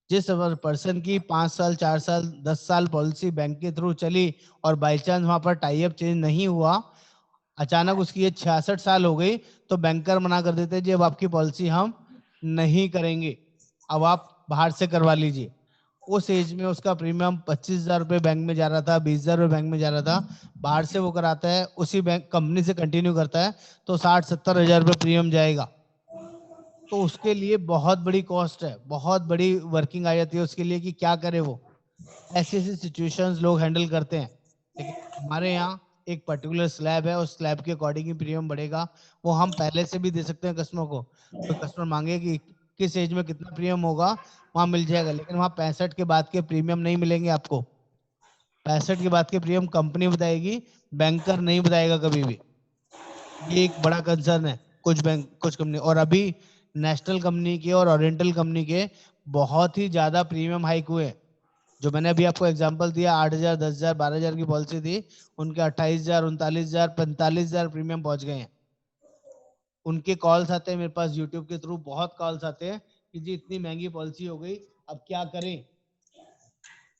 जिस पर्सन की 5 साल 4 साल 10 साल पॉलिसी बैंक के थ्रू चली और बाई चांस वहां पर टाई अप चेंज नहीं हुआ, अचानक उसकी ये 66 साल हो गई, तो बैंकर मना कर देते हैं जी अब आपकी पॉलिसी हम नहीं करेंगे, अब आप बाहर से करवा लीजिए। उस एज में उसका प्रीमियम 25,000 रुपये बैंक में जा रहा था, 20,000 रुपये बैंक में जा रहा था, बाहर से वो कराता है, उसी बैंक कंपनी से कंटिन्यू करता है, तो 60-70 हजार रुपये प्रीमियम जाएगा। तो उसके लिए बहुत बड़ी कॉस्ट है, बहुत बड़ी वर्किंग आ जाती है उसके लिए कि क्या करे वो। ऐसी ऐसी सिचुएशंस लोग हैंडल करते हैं। लेकिन हमारे यहाँ एक पर्टिकुलर स्लैब है, उस स्लैब के अकॉर्डिंग ही प्रीमियम बढ़ेगा। वो हम पहले से भी दे सकते हैं कस्टमर को। कोई कस्टमर मांगे कि किस एज में कितना प्रीमियम होगा, वहां मिल जाएगा। लेकिन वहां 65 के बाद के प्रीमियम नहीं मिलेंगे आपको। 65 के बाद के प्रीमियम कंपनी बताएगी, बैंकर नहीं बताएगा कभी भी। ये एक बड़ा कंसर्न है कुछ बैंक, कुछ कंपनी। और अभी नेशनल कंपनी के और ओरिएंटल कंपनी के बहुत ही ज्यादा प्रीमियम हाइक हुए। जो मैंने अभी आपको एग्जांपल दिया, 8,000, 10,000, 12,000 की पॉलिसी थी, उनके 28,000, 39,000, 45,000 प्रीमियम पहुंच गए हैं। उनके कॉल्स आते हैं मेरे पास यूट्यूब के थ्रू, बहुत कॉल्स आते हैं कि जी इतनी महंगी पॉलिसी हो गई, अब क्या करें,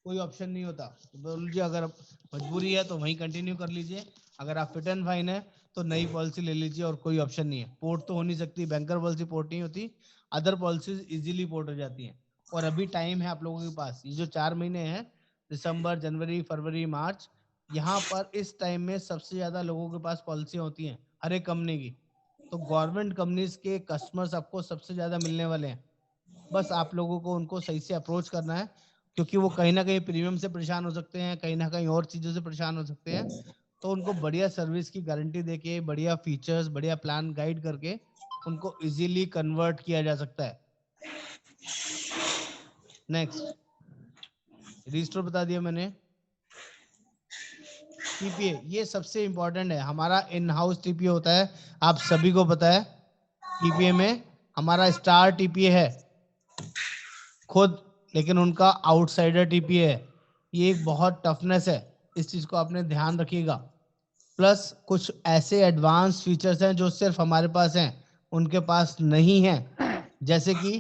कोई ऑप्शन नहीं होता। तो बोल लीजिए अगर मजबूरी है तो वहीं कंटिन्यू कर लीजिए, अगर आप फिट एंड फाइन है तो नई पॉलिसी ले लीजिए, और कोई ऑप्शन नहीं है। पोर्ट तो हो नहीं सकती, बैंकर पॉलिसी पोर्ट नहीं होती, अदर पॉलिसीज इजीली पोर्ट हो जाती हैं। और अभी टाइम है आप लोगों के पास, ये जो 4 महीने हैं, दिसंबर, जनवरी, फरवरी, मार्च, यहाँ पर इस टाइम में सबसे ज्यादा लोगों के पास पॉलिसी होती हैं हर एक कंपनी की। तो गवर्नमेंट कंपनीज के कस्टमर्स आपको सबसे ज्यादा मिलने वाले हैं। बस आप लोगों को उनको सही से अप्रोच करना है, क्योंकि वो कहीं ना कहीं प्रीमियम से परेशान हो सकते हैं, कहीं ना कहीं और चीजों से परेशान हो सकते हैं। तो उनको बढ़िया सर्विस की गारंटी देके, बढ़िया फीचर्स, बढ़िया प्लान गाइड करके उनको इजीली कन्वर्ट किया जा सकता है। नेक्स्ट, रजिस्टर बता दिया मैंने। टीपीए, ये सबसे इंपॉर्टेंट है, हमारा इन हाउस टीपीए होता है, आप सभी को पता है। टीपीए में हमारा स्टार टीपीए है खुद, लेकिन उनका आउटसाइडर टीपीए है। ये एक बहुत टफनेस है, इस चीज को आपने ध्यान रखिएगा। प्लस कुछ ऐसे एडवांस फीचर्स हैं जो सिर्फ हमारे पास हैं, उनके पास नहीं है। जैसे कि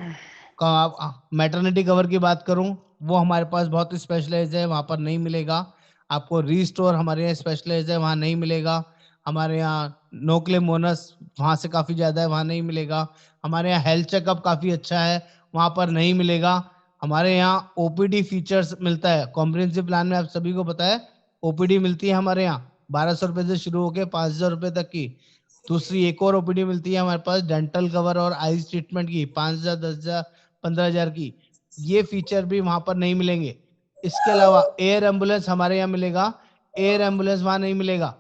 मैटरनिटी कवर की बात करूं, वो हमारे पास बहुत स्पेशलाइज्ड है, वहां पर नहीं मिलेगा आपको। रीस्टोर हमारे यहाँ स्पेशलाइज्ड है, वहां नहीं मिलेगा। हमारे यहाँ नो क्लेम बोनस वहां से काफी ज्यादा है, वहां नहीं मिलेगा। हमारे यहाँ हेल्थ चेकअप काफी अच्छा है, वहां पर नहीं मिलेगा। हमारे यहाँ ओपीडी फीचर्स मिलता है कॉम्प्रिहेंसिव प्लान में, आप सभी को पता है ओपीडी मिलती है हमारे यहाँ 1,200 रुपए से शुरू होकर 5,000 रुपए तक की। दूसरी एक और ओपीडी मिलती है हमारे पास डेंटल कवर और आईज ट्रीटमेंट की, 5,000, 10,000, 15,000 की। ये फीचर भी वहां पर नहीं मिलेंगे। इसके अलावा एयर एम्बुलेंस हमारे यहाँ मिलेगा, एयर एम्बुलेंस वहां नहीं मिलेगा।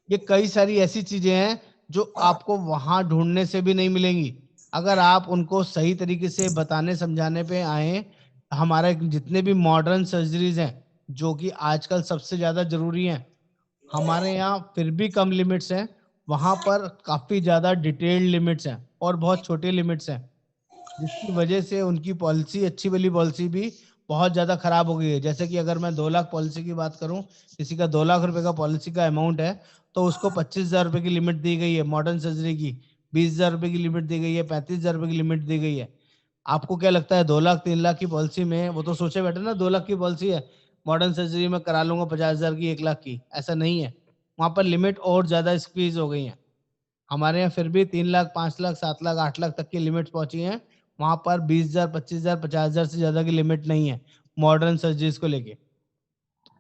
ये कई सारी ऐसी चीजें हैं जो आपको वहां ढूंढने से भी नहीं मिलेंगी। अगर आप उनको सही तरीके से बताने समझाने पे आए, हमारे जितने भी मॉडर्न सर्जरीज हैं जो कि आजकल सबसे ज्यादा जरूरी हैं, हमारे यहाँ फिर भी कम लिमिट्स हैं, वहां पर काफी ज्यादा डिटेल्ड लिमिट्स हैं और बहुत छोटे लिमिट्स हैं, जिसकी वजह से उनकी पॉलिसी, अच्छी वाली पॉलिसी भी बहुत ज्यादा खराब हो गई है। जैसे कि अगर मैं 2 लाख पॉलिसी की बात करूं, किसी का 2 लाख रुपए का पॉलिसी का अमाउंट है, तो उसको 25,000 रुपए की लिमिट दी गई है मॉडर्न सर्जरी की, 20,000 रुपए की लिमिट दी गई है, 35,000 रुपए की लिमिट दी गई है। आपको क्या लगता है 2 लाख 3 लाख की पॉलिसी में वो तो सोचे बैठे ना 2 लाख की पॉलिसी है, मॉडर्न सर्जरी में करा लूंगा 50,000 की, 1 लाख की? ऐसा नहीं है, वहां पर लिमिट और ज्यादा स्क्वीज हो गई है। हमारे यहाँ फिर भी 3 लाख, 5 लाख, 7 लाख, 8 लाख तक की लिमिट पहुंची है। वहां पर 20,000, 25,000, 50,000 से ज्यादा की लिमिट नहीं है मॉडर्न सर्जरीज को लेके।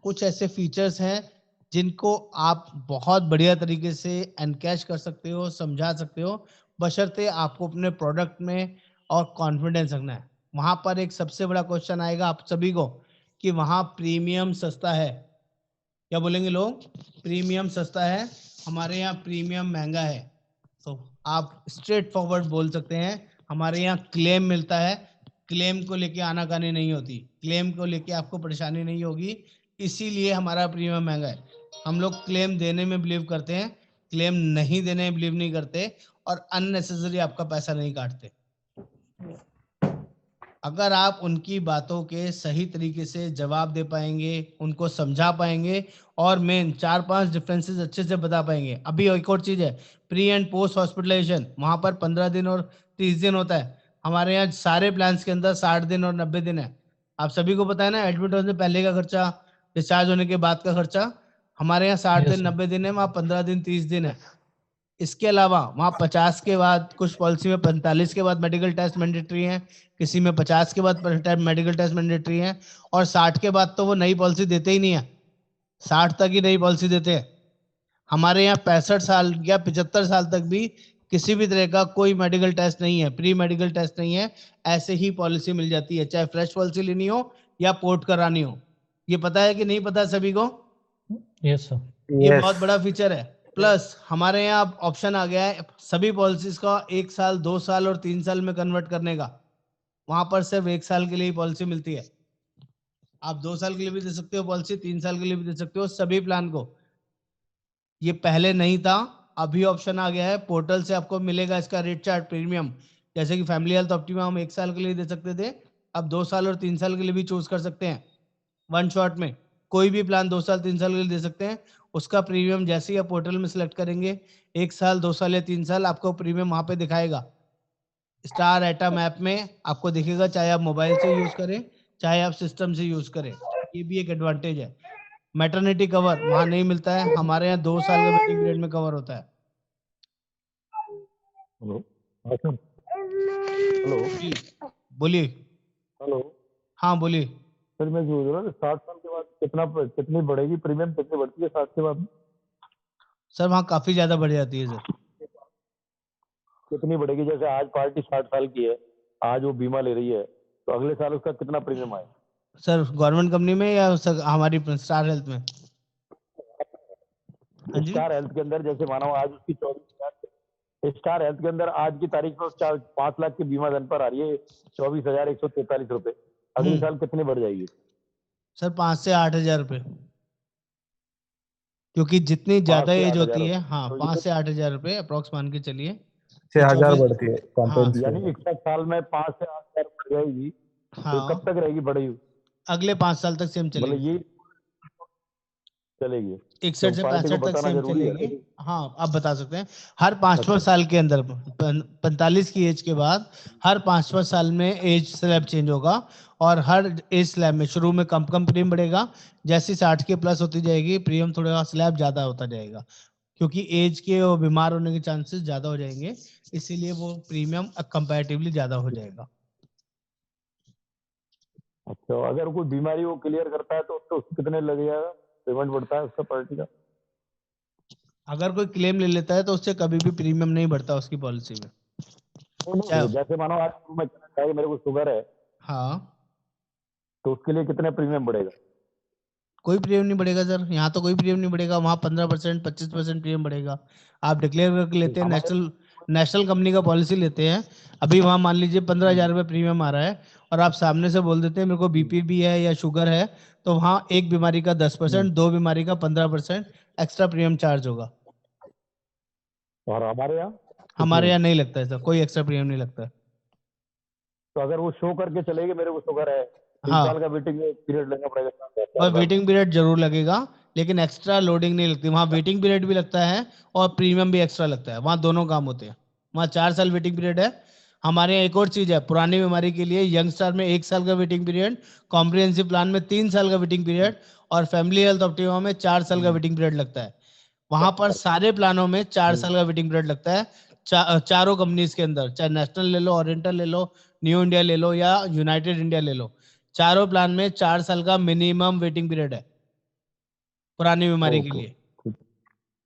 कुछ ऐसे फीचर्स हैं जिनको आप बहुत बढ़िया तरीके से एनकैश कर सकते हो, समझा सकते हो, बशर्ते आपको अपने प्रोडक्ट में और कॉन्फिडेंस रखना है। वहां पर एक सबसे बड़ा क्वेश्चन आएगा आप सभी को कि वहां प्रीमियम सस्ता है। क्या बोलेंगे लोग? प्रीमियम सस्ता है, हमारे यहाँ प्रीमियम महंगा है। तो आप स्ट्रेट फॉरवर्ड बोल सकते हैं, हमारे यहाँ क्लेम मिलता है, क्लेम को लेके आनाकानी नहीं होती, क्लेम को लेके आपको परेशानी नहीं होगी, इसीलिए हमारा प्रीमियम महंगा है। हम लोग क्लेम देने में बिलीव करते हैं, क्लेम नहीं देने में बिलीव नहीं करते, और अननेसेसरी आपका पैसा नहीं काटते। अगर आप उनकी बातों के सही तरीके से जवाब दे पाएंगे, उनको समझा पाएंगे, और मेन 4-5 डिफरेंसेस अच्छे से बता पाएंगे। अभी एक और चीज है, प्री एंड पोस्ट हॉस्पिटलाइजेशन, वहां पर 15 दिन और 30 दिन होता है। हमारे यहाँ सारे प्लान्स के अंदर 60 दिन और 90 दिन है। आप सभी को पता है ना, एडमिट होने से पहले का खर्चा, डिस्चार्ज होने के बाद का खर्चा। हमारे यहाँ 60 Yes, दिन sir. 90 दिन है, वहाँ 15 दिन 30 दिन है। इसके अलावा वहाँ 50 के बाद, कुछ पॉलिसी में 45 के बाद मेडिकल टेस्ट मैंडेटरी है, किसी में 50 के बाद मेडिकल टेस्ट मैंडेटरी है, और 60 के बाद तो वो नई पॉलिसी देते ही नहीं है, 60 तक ही नई पॉलिसी देते हैं। हमारे यहाँ 65 साल या 75 साल तक भी किसी भी तरह का कोई मेडिकल टेस्ट नहीं है, प्री मेडिकल टेस्ट नहीं है, ऐसे ही पॉलिसी मिल जाती है, चाहे फ्रेश पॉलिसी लेनी हो या पोर्ट करानी हो। ये पता है कि नहीं पता सभी को? Yes, sir. ये बहुत बड़ा फीचर है। प्लस हमारे यहाँ ऑप्शन आ गया है सभी पॉलिसीज का 1 साल, 2 साल और 3 साल में कन्वर्ट करने का। वहां पर सिर्फ 1 साल के लिए ही पॉलिसी मिलती है। आप 2 साल के लिए भी दे सकते हो पॉलिसी, 3 साल के लिए भी दे सकते हो, सभी प्लान को। ये पहले नहीं था, अभी ऑप्शन आ गया है। पोर्टल से आपको मिलेगा इसका रेट चार्ट प्रीमियम। जैसे कि फैमिली हेल्थ ऑप्टिमा हम 1 साल के लिए दे सकते थे, अब 2 साल और 3 साल के लिए भी चूज कर सकते हैं। वन शॉट में कोई भी प्लान 2 साल 3 साल के लिए दे सकते हैं। उसका प्रीमियम जैसे ही आप पोर्टल में सिलेक्ट करेंगे, 1 साल 2 साल या 3 साल, आपको प्रीमियम वहां पे दिखाएगा। स्टार एटम ऐप में आपको दिखेगा, चाहे आप मोबाइल से यूज करें चाहे आप सिस्टम से यूज करें। ये भी एक एडवांटेज है। मैटरनिटी कवर वहां नहीं मिलता है, हमारे यहाँ 2 साल का वेटिंग पीरियड में कवर होता है। हेलो, हाँ सर, हेलो, जी बोलिए। हेलो। हाँ बोलिए। सर मैं सोच रहा था 60 साल के बाद कितनी बढ़ेगी प्रीमियम, कितनी बढ़ती है 60 के बाद? सर वहाँ काफी ज्यादा बढ़ जाती है सर। कितनी बढ़ेगी? जैसे आज पार्टी 60 साल की है, आज वो बीमा ले रही है, तो अगले साल उसका कितना प्रीमियम आएगा? सर गवर्नमेंट कंपनी में या हमारी स्टार हेल्थ में? हाँ जी। स्टार हेल्थ के अंदर जैसे मानो आज उसकी 24,000, स्टार हेल्थ के अंदर आज की तारीख में 5 लाख की बीमा धन पर आ रही है 24,143 रुपए। अगले साल कितनी बढ़ जाएगी? सर 5 से 8 हजार रुपये, क्योंकि जितनी 5 ज्यादा से एज 8 हजार होती है, रुपए हाँ तो 5 ये, से 8 हजार रुपये अप्रोक्स मान के चलिए। 6,000 24, बढ़ती है हाँ कॉम्प्रिहेंसिव। यानी 61 साल में 5 से 8 हजार बढ़ जाएगी। तो ये कब हाँ, तक रहेगी बढ़ी हुई? अगले 5 साल तक सेम मतलब चलेगी ये सर। चलेगी? 61 तो से पार्टी को 65 तक बताना सेम जरूरी है चलेगी। ना? हाँ आप बता सकते हैं। हर 5वां अच्छा। साल के अंदर 45 की एज के बाद हर 5वां साल में एज स्लैब चेंज होगा। और हर एज स्लैब में शुरू में कम कम प्रीमियम बढ़ेगा, जैसे 60 के प्लस होती जाएगी प्रीमियम थोड़ा स्लैब ज्यादा होता जाएगा, क्योंकि एज के और बीमार होने के चांसेस ज्यादा हो जाएंगे, इसीलिए वो प्रीमियम कंपैरेटिवली ज्यादा हो जाएगा। अच्छा, अगर कोई बीमारी वो क्लियर करता है तो उसको कितने लग जाएगा, पेमेंट बढ़ता है उसका पार्टी का? अगर कोई क्लेम ले लेता है तो उससे कभी भी प्रीमियम नहीं बढ़ता उसकी पॉलिसी में। नहीं, चाहे, जैसे मानो आज मैं कहना चाहिए मेरे को शुगर है, हाँ तो उसके लिए कितने प्रीमियम बढ़ेगा? कोई प्रीमियम नहीं बढ़ेगा सर, यहाँ तो कोई प्रीमियम नहीं बढ़ेगा, वहाँ 15% 25% प्रीमियम बढ़ेगा। आप डिक्लेयर करके लेते हैं, हमारे नेशनल नेशनल कंपनी का पॉलिसी लेते हैं, अभी वहाँ मान लीजिए 15,000 रुपये प्रीमियम आ रहा है, और आप सामने से बोल देते हैं मेरे को बीपी भी है या शुगर है, तो वहाँ एक बीमारी का 10%, दो बीमारी का 15% एक्स्ट्रा प्रीमियम चार्ज होगा। और हमारे यहाँ कितने? हमारे यहाँ नहीं लगता है सर, कोई एक्स्ट्रा प्रीमियम नहीं लगता है। तो अगर वो शो करके चलेगी मेरे को शुगर है, 3 साल हाँ, का वेटिंग पीरियड लेना पड़ेगा, 4 और साल? वेटिंग पीरियड जरूर लगेगा, लेकिन एक्स्ट्रा लोडिंग नहीं लगती वहाँ। वेटिंग पीरियड भी लगता है और प्रीमियम भी एक्स्ट्रा लगता है, वहाँ दोनों काम होते हैं। वहाँ 4 साल वेटिंग पीरियड है। हमारे यहाँ एक और चीज है, पुरानी बीमारी के लिए यंग स्टार में 1 साल का वेटिंग पीरियड, कॉम्प्रिहेंसिव प्लान में 3 साल का वेटिंग पीरियड, और फैमिली हेल्थ ऑप्टिमा में 4 साल का वेटिंग पीरियड लगता है। वहां पर सारे प्लानों में 4 साल का वेटिंग पीरियड लगता है। चारों कंपनीज के अंदर, चाहे नेशनल ले लो, ओरिएंटल ले लो, न्यू इंडिया ले लो या यूनाइटेड इंडिया ले लो, चारों प्लान में 4 साल का मिनिमम वेटिंग पीरियड है पुरानी बीमारी के ओके, लिए। ठीक।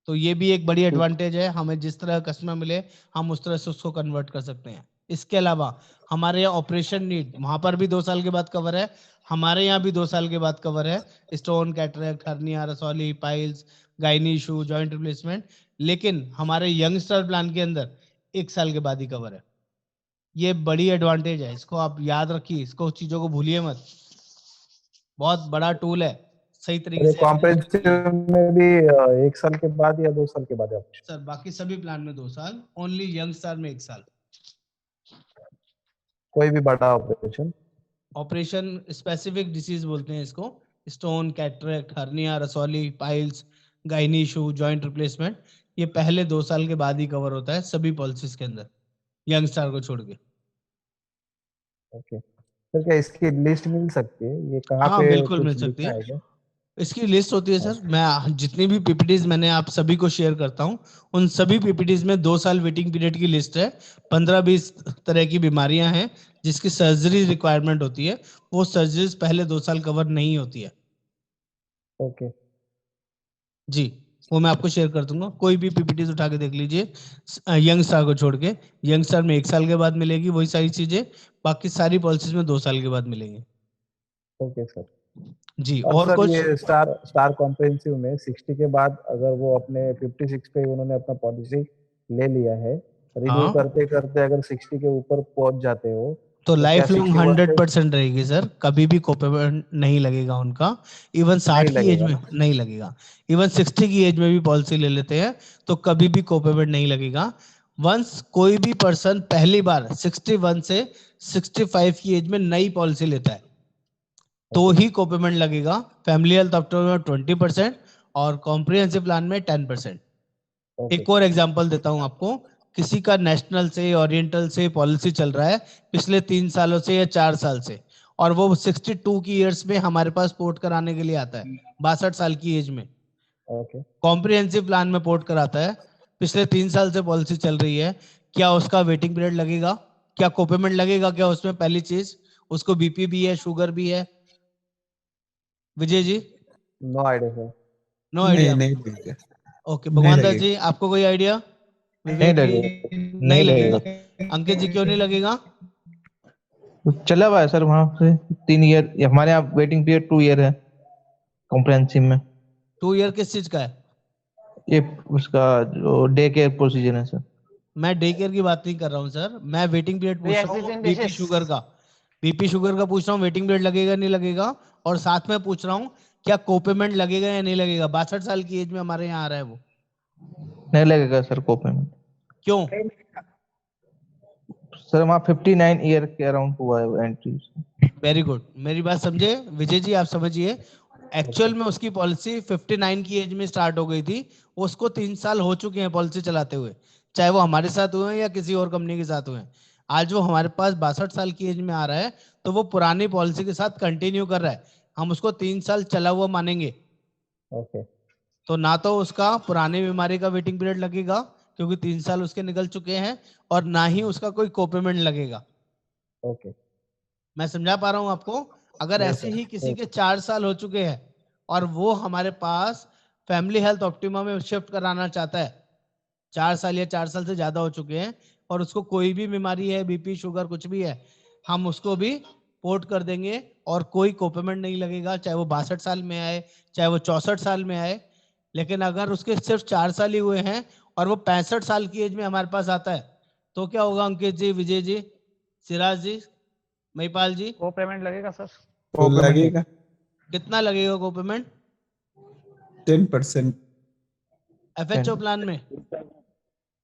तो ये भी एक बड़ी ठीक। एडवांटेज है, हमें जिस तरह कस्टमर मिले हम उस तरह से उसको कन्वर्ट कर सकते हैं। इसके अलावा हमारे यहाँ ऑपरेशन नीड, वहां पर भी 2 साल के बाद कवर है, हमारे यहाँ भी 2 साल के बाद कवर है। स्टोन, कैटरेक्ट, हर्निया, रसौली, piles, gynae issue, joint replacement. लेकिन हमारे यंगस्टर प्लान के अंदर 1 साल के बाद ही कवर है। ये बड़ी एडवांटेज है, इसको आप याद रखिए, इसको चीजों को भूलिए मत। बहुत बड़ा टूल है, सही और तरीके ये से एनालाइज करिए। कॉम्प्रिहेंसिव में भी 1 साल के बाद या 2 साल के बाद है ऑप्शन? सर बाकी सभी प्लान में 2 साल, ओनली यंग स्टार में 1 साल। कोई भी बड़ा ऑपरेशन? ऑपरेशन स्पेसिफिक डिसीज बोलते हैं इसको, स्टोन, कैटरेक्ट, हर्निया, रसौली, piles, gynae issue, joint replacement, ये पहले 2 साल के बाद ही कवर होता है सभी पॉलिसीज के अंदर, यंग स्टार को छोड़ के। ओके सर, क्या इसकी लिस्ट मिल सकती है? ये कहाँ हाँ पे बिल्कुल मिल कुछ सकती लिखा है, है क्या? इसकी लिस्ट होती है सर। अच्छा। मैं जितनी भी पीपीटीज मैंने आप सभी को शेयर करता हूँ, उन सभी पीपीटीज में 2 साल वेटिंग पीरियड की लिस्ट है। 15-20 तरह की बीमारियां हैं जिसकी सर्जरी रिक्वायरमेंट होती है, वो सर्जरीज पहले 2 साल कवर नहीं होती है। ओके। जी, वो मैं आपको शेयर कर दूंगा, कोई भी पीपीटीज उठा के देख लीजिए, यंग स्टार को छोड़ के। यंग स्टार में 1 साल के बाद मिलेगी वही सारी चीजें, बाकी सारी पॉलिसीज में 2 साल के बाद मिलेंगी। Okay sir. जी, और और सर कुछ? ये स्टार स्टार कॉम्प्रिहेंसिव में 60 के बाद अगर वो अपने 56 पे उन्होंने अपना पॉलिसी ले लिया है, रिन्यू हाँ करते करते अगर 60 के ऊपर पहुंच जाते हो, तो लाइफ क्या लॉन्ग 61 100% रहेगी सर, कभी भी कोपेमेंट नहीं लगेगा उनका। इवन 60 की एज लगेगा में नहीं लगेगा। इवन 60 की एज में भी पॉलिसी ले लेते हैं तो कभी भी कोपेमेंट नहीं लगेगा। वंस कोई भी पर्सन पहली बार 61 से 65 की एज में नई पॉलिसी लेता है तो ही कोपेमेंट लगेगा। फैमिली हेल्थ ऑप्टिमा में 20% और कॉम्प्रिहेंसिव प्लान में 10%। ओके एक और एग्जांपल देता हूं आपको। किसी का नेशनल से ओरिएंटल से पॉलिसी चल रहा है पिछले 3 सालों से या 4 साल से, और वो 62 की ईयर्स में हमारे पास पोर्ट कराने के लिए आता है 62 साल की एज में। ओके कॉम्प्रिहेंसिव प्लान में पोर्ट कराता है, पिछले 3 साल से पॉलिसी चल रही है, क्या उसका वेटिंग पीरियड लगेगा? क्या कोपेमेंट लगेगा? क्या उसमें पहली चीज उसको बीपी भी है, शुगर भी है? Vijay ji no idea sir no idea. नहीं लगेगा। ओके नहीं भगवान दास लगेगा। जी आपको कोई आइडिया? नहीं विवेक जी लगेगा। नहीं लगेगा। अंकित जी क्यों नहीं लगेगा? चला हुआ है सर वहां से 3 ईयर, हमारे यहाँ वेटिंग पीरियड 2 ईयर है कॉम्प्रिहेंसिव में। 2 ईयर किस चीज का है? ये उसका जो डे केयर प्रोसीजर है सर। मैं डे केयर की बात नहीं कर रहा हूँ सर, मैं वेटिंग पीरियड पूछ रहा हूँ बीपी शुगर का। बीपी शुगर का पूछ रहा हूँ, वेटिंग पीरियड लगेगा नहीं लगेगा? और साथ में पूछ रहा हूँ क्या कोपेमेंट लगेगा या नहीं लगेगा? 62 साल की एज में हमारे यहाँ आ रहा है वो, नहीं लगेगा सर कोपेमेंट। क्यों? सर वहाँ 59 ईयर के अराउंड हुआ है एंट्री। वेरी गुड, मेरी बात समझे विजय जी, आप समझिए। एक्चुअल में उसकी पॉलिसी 59 की एज में स्टार्ट हो गई थी, उसको 3 साल हो चुके हैं पॉलिसी चलाते हुए, चाहे वो हमारे साथ हुए हैं या किसी और कंपनी के साथ हुए हैं। आज वो हमारे पास 62 साल की एज में आ रहा है तो वो पुरानी पॉलिसी के साथ कंटिन्यू कर रहा है, हम उसको 3 साल चला हुआ मानेंगे। ओके तो ना तो उसका पुरानी बीमारी का वेटिंग पीरियड लगेगा क्योंकि 3 साल उसके निकल चुके हैं, और ना ही उसका कोई कोपेमेंट लगेगा। ओके मैं समझा पा रहा हूं आपको? अगर Yes, ऐसे sir. ही किसी के 4 साल हो चुके हैं और वो हमारे पास फैमिली हेल्थ ऑप्टिमा में शिफ्ट कराना चाहता है, 4 साल या 4 साल से ज्यादा हो चुके हैं और उसको कोई भी बीमारी है, बीपी शुगर कुछ भी है, हम उसको भी पोर्ट कर देंगे और कोई कोपेमेंट नहीं लगेगा, चाहे वो 62 साल में आए चाहे वो 64 साल में आए। लेकिन अगर उसके सिर्फ 4 साल ही हुए हैं और वो 65 साल की एज में हमारे पास आता है तो क्या होगा? अंकित जी, विजय जी, सिराज जी, महिपाल जी, वो पेमेंट लगेगा सर? तो लगेगा कितना लगेगा कोपेमेंट 10%। एफएचओ प्लान में?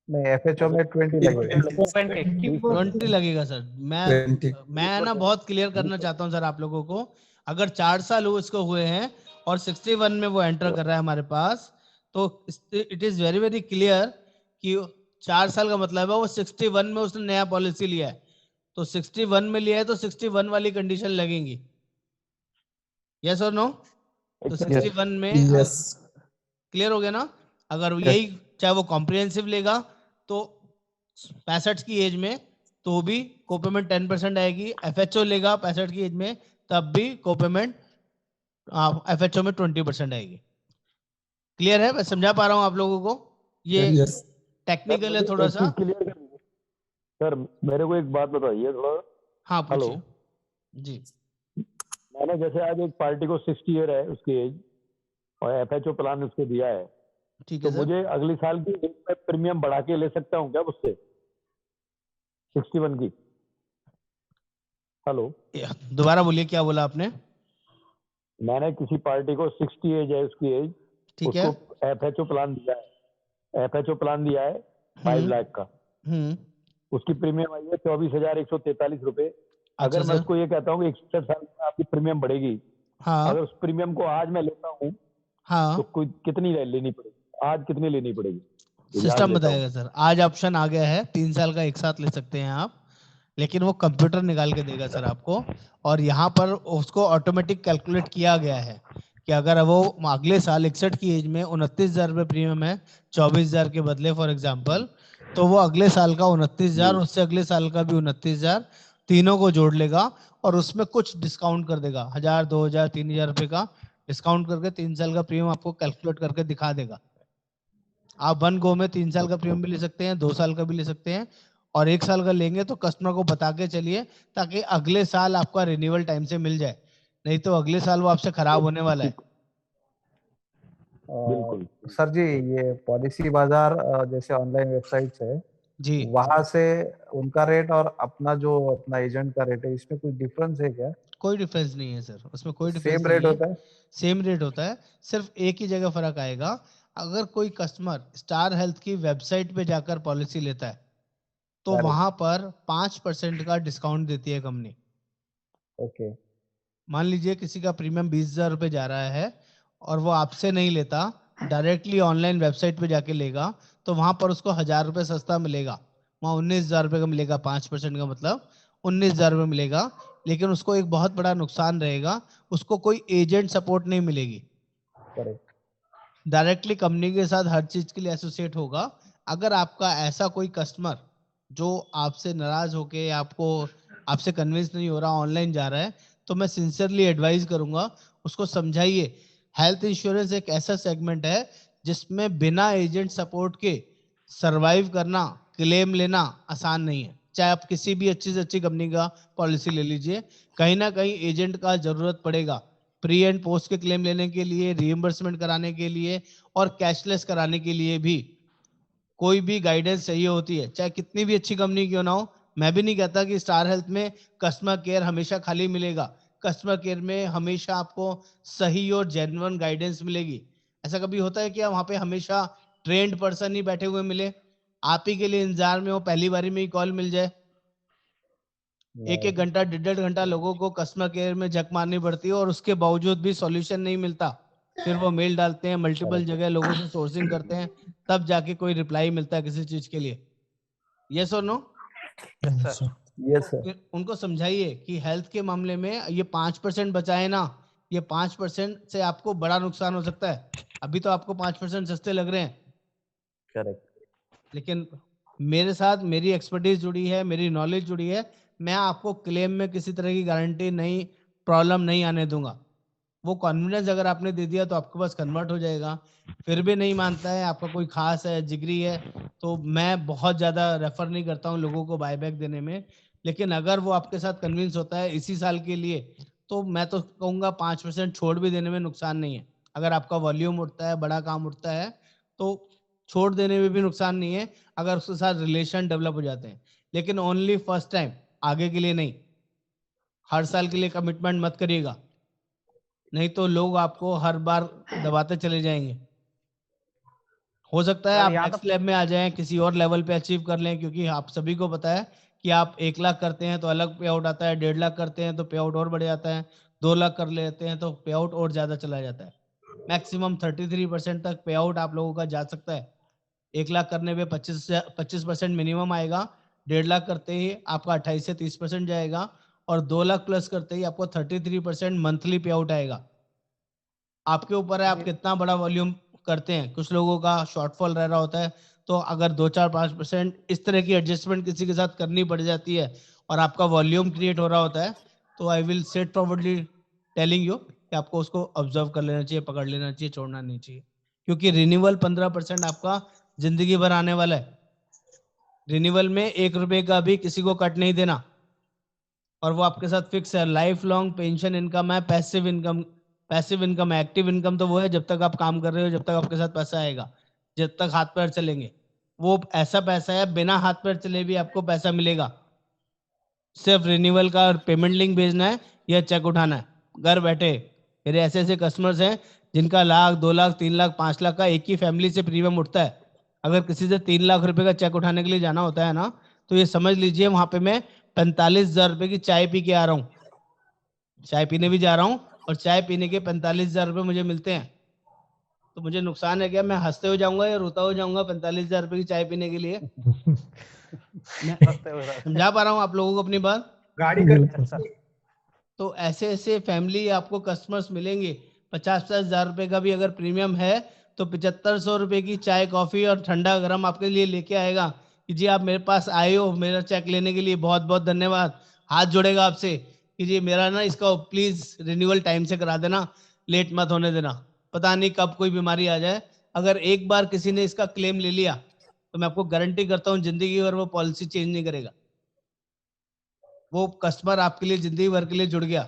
नहीं एफएचओ में 20 लगेगा 20 लगेगा सर। मैं ना बहुत क्लियर करना चाहता हूँ सर आप लोगों को। अगर 4 साल इसको हुए हैं और 61 में वो एंटर कर रहा है हमारे पास, तो it is very very clear कि 4 साल का मतलब है वो 61 में उसने नया पॉलिसी लिया है, तो 61 में लिया है तो 61 वाली कंडीशन लगेंगी। यस और नो? तो 61 में यस क्लियर हो गया ना? अगर यही चाहे वो कॉम्प्रिहेंसिव लेगा तो 65 की एज में तो भी कोपेमेंट 10% आएगी, एफएचओ लेगा 65 की एज में तब भी कोपेमेंट एफएचओ में 20% आएगी। क्लियर है? मैं समझा पा रहा हूं आप लोगों को? ये टेक्निकल है थोड़ा सा। क्लियर कर दीजिए सर। मेरे को एक बात बताइए थोड़ा। हाँ हेलो, पूछिए जी। मैंने जैसे आज एक पार्टी को 60 ईयर है उसकी एज और एफएचओ प्लान उसको दिया है, ठीक तो है सर। मुझे अगली साल की एज में प्रीमियम बढ़ा के ले सकता हूँ क्या उससे 61 की? हेलो, दोबारा बोलिए, क्या बोला आपने? मैंने किसी पार्टी को 60 एज है उसकी एज, ठीक है। उसको एफएचओ प्लान दिया है, एफएचओ प्लान दिया है 5 लाख का, उसकी प्रीमियम आई है 24,143 रुपए। अगर अच्छा मैं सर। उसको ये कहता हूँ कि 61 साल में आपकी प्रीमियम बढ़ेगी, हाँ अगर उस प्रीमियम को आज मैं लेता हूँ हाँ, तो कोई कितनी लेनी पड़ेगी? आज कितनी लेनी पड़ेगी? यदि आज सिस्टम लेता हूँ बताएगा सर। आज ऑप्शन आ गया है 3 साल का एक साथ ले सकते हैं आप, लेकिन वो कंप्यूटर निकाल के देगा सर आपको। और यहाँ पर उसको ऑटोमेटिक कैलकुलेट किया गया है कि अगर वो अगले साल 61 की एज में 29,000 रुपये प्रीमियम है 24,000 के बदले फॉर एग्जाम्पल, तो वो अगले साल का 29,000, उससे अगले साल का भी 29,000, तीनों को जोड़ लेगा और उसमें कुछ डिस्काउंट कर देगा, 1,000 2,000 3,000 रुपये का डिस्काउंट करके 3 साल का प्रीमियम आपको कैलकुलेट करके दिखा देगा। आप 1 गो में 3 साल का प्रीमियम भी ले सकते हैं, 2 साल का भी ले सकते हैं, और 1 साल का लेंगे तो कस्टमर को बता के चलिए ताकि अगले साल आपका रिन्यूअल टाइम से मिल जाए, नहीं तो अगले साल वो आपसे खराब होने वाला है। बिल्कुल। सर जी ये पॉलिसी बाजार जैसे ऑनलाइन वेबसाइट्स है जी वहां से उनका रेट और अपना एजेंट का रेट है, इसमें कोई डिफरेंस है क्या? कोई डिफरेंस नहीं है सर, उसमें कोई डिफरेंस सेम नहीं रेट है, होता है? सेम रेट होता है। सिर्फ एक ही जगह फर्क आएगा, अगर कोई कस्टमर स्टार हेल्थ की वेबसाइट पे जाकर पॉलिसी लेता है तो Correct. वहां पर 5% का डिस्काउंट देती है कंपनी। ओके। मान लीजिए किसी का प्रीमियम 20,000 रुपये जा रहा है और वो आपसे नहीं लेता, डायरेक्टली ऑनलाइन वेबसाइट पे जाके लेगा, तो वहां पर उसको 1,000 रुपये सस्ता मिलेगा। वहाँ 19,000 रुपये का मिलेगा, 5% का मतलब 19,000 रुपये मिलेगा। लेकिन उसको एक बहुत बड़ा नुकसान रहेगा, उसको कोई एजेंट सपोर्ट नहीं मिलेगी। करेक्ट। डायरेक्टली कंपनी के साथ हर चीज के लिए एसोसिएट होगा। अगर आपका ऐसा कोई कस्टमर जो आपसे नाराज होके आपको आपसे कन्विंस नहीं हो रहा, ऑनलाइन जा रहा है, तो मैं सिंसियरली एडवाइस करूंगा उसको समझाइए। हेल्थ इंश्योरेंस एक ऐसा सेगमेंट है जिसमें बिना एजेंट सपोर्ट के सरवाइव करना, क्लेम लेना आसान नहीं है। चाहे आप किसी भी अच्छी से अच्छी कंपनी का पॉलिसी ले लीजिए, कहीं ना कहीं एजेंट का जरूरत पड़ेगा प्री एंड पोस्ट के क्लेम लेने के लिए, रीइंबर्समेंट कराने के लिए और कैशलेस कराने के लिए भी। कोई भी गाइडेंस चाहिए होती है, चाहे कितनी भी अच्छी कंपनी क्यों ना हो। मैं भी नहीं कहता कि स्टार हेल्थ में कस्टमर केयर हमेशा खाली मिलेगा, कस्टमर केयर में हमेशा आपको सही और जेन्युइन गाइडेंस मिलेगी। ऐसा कभी होता है कि वहां पे हमेशा ट्रेंड पर्सन ही बैठे हुए मिले, आप ही के लिए इंतजार में हो, पहली बारी में ही कॉल मिल जाए। एक एक घंटा, डेढ़ डेढ़ घंटा लोगों को कस्टमर केयर में झक मारनी पड़ती है और उसके बावजूद भी सॉल्यूशन नहीं मिलता। फिर वो मेल डालते हैं, मल्टीपल जगह लोगों से सोर्सिंग करते हैं, तब जाके कोई रिप्लाई मिलता है किसी चीज के लिए। यस और no? Yes, sir. Yes sir. फिर उनको समझाइए कि हेल्थ के मामले में ये 5% बचाए ना, ये 5% से आपको बड़ा नुकसान हो सकता है। अभी तो आपको 5% सस्ते लग रहे हैं, करेक्ट। लेकिन मेरे साथ मेरी एक्सपर्टीज जुड़ी है, मेरी नॉलेज जुड़ी है। मैं आपको क्लेम में किसी तरह की गारंटी नहीं, प्रॉब्लम नहीं आने दूंगा। वो कॉन्फिडेंस अगर आपने दे दिया तो आपके पास कन्वर्ट हो जाएगा। फिर भी नहीं मानता है, आपका कोई खास है, जिगरी है, तो मैं बहुत ज्यादा रेफर नहीं करता हूँ लोगों को बायबैक देने में। लेकिन अगर वो आपके साथ कन्विंस होता है इसी साल के लिए, तो मैं तो कहूंगा 5% छोड़ भी देने में नुकसान नहीं है। अगर आपका वॉल्यूम उठता है, बड़ा काम उठता है, तो छोड़ देने में भी नुकसान नहीं है, अगर उसके साथ रिलेशन डेवलप हो जाते हैं। लेकिन ओनली फर्स्ट टाइम, आगे के लिए नहीं। हर साल के लिए कमिटमेंट मत करिएगा, नहीं तो लोग आपको हर बार दबाते चले जाएंगे। हो सकता है आप नेक्स्ट लेवल में आ जाएं, किसी और लेवल पे अचीव कर लें, क्योंकि आप सभी को पता है कि आप 1 लाख करते हैं तो अलग पे आउट आता है, 1.5 लाख करते हैं तो पे आउट और बढ़ जाता है, 2 लाख कर लेते हैं तो पे आउट और ज्यादा चला जाता है। मैक्सिमम 33% तक पे आउट आप लोगों का जा सकता है। 1 लाख करने पे 25% मिनिमम आएगा, 1.5 लाख करते ही आपका 28 से 30% जाएगा, और 2 लाख प्लस करते ही आपको 33% मंथली पे आउट आएगा। आपके ऊपर है आप कितना बड़ा वॉल्यूम करते हैं। कुछ लोगों का शॉर्टफॉल रह रहा होता है, तो अगर 2 4 5% इस तरह की एडजस्टमेंट किसी के साथ करनी पड़ जाती है और आपका वॉल्यूम क्रिएट हो रहा होता है, तो I will set forwardly telling you कि आपको उसको ऑब्जर्व कर लेना चाहिए, पकड़ लेना चाहिए, छोड़ना नहीं चाहिए। क्योंकि रिन्यूअल 15% आपका जिंदगी भर आने वाला है। रिन्यूअल में 1 रुपए का भी किसी को कट नहीं देना, और वो आपके साथ फिक्स है। लाइफ लॉन्ग पेंशन इनकम है, passive income. Passive income, active income तो वो है जब तक आप काम कर रहे हो, जब तक आपके साथ पैसा आएगा, जब तक हाथ पैर चलेंगे। वो ऐसा पैसा है बिना हाथ पैर चले भी आपको पैसा मिलेगा। सिर्फ रिन्यूअल का पेमेंट लिंक भेजना है या चेक उठाना है घर बैठे। मेरे ऐसे ऐसे कस्टमर्स हैं जिनका 1 लाख 2 लाख 3 लाख 5 लाख का एक ही फैमिली से प्रीमियम उठता है। अगर किसी से 3 लाख रुपए का चेक उठाने के लिए जाना होता है ना, तो ये समझ लीजिए वहां पे मैं 45,000 रुपए की चाय पी के आ रहा हूँ। चाय पीने भी जा रहा हूँ और चाय पीने के 45,000 रुपए मुझे मिलते हैं। तो मुझे नुकसान है क्या? मैं हंसते हुए जाऊंगा या रोता हुआ जाऊंगा 45,000 रुपए की चाय पीने के लिए? मैं समझा पा रहा हूँ आप लोगों को अपनी बात? बिल्कुल सर। तो ऐसे ऐसे फैमिली आपको कस्टमर्स मिलेंगे। 50-50 हजार रुपए का भी अगर प्रीमियम है, तो 7500 रुपए की चाय, कॉफी और ठंडा गर्म आपके लिए लेके आएगा कि जी आप मेरे पास आए हो, मेरा चेक लेने के लिए बहुत बहुत धन्यवाद। हाथ जोड़ेगा आपसे कि जी मेरा ना इसका प्लीज रिन्यूअल टाइम से करा देना, लेट मत होने देना, पता नहीं कब कोई बीमारी आ जाए। अगर एक बार किसी ने इसका क्लेम ले लिया, तो मैं आपको गारंटी करता हूँ जिंदगी भर वो पॉलिसी चेंज नहीं करेगा। वो कस्टमर आपके लिए जिंदगी भर के लिए जुड़ गया।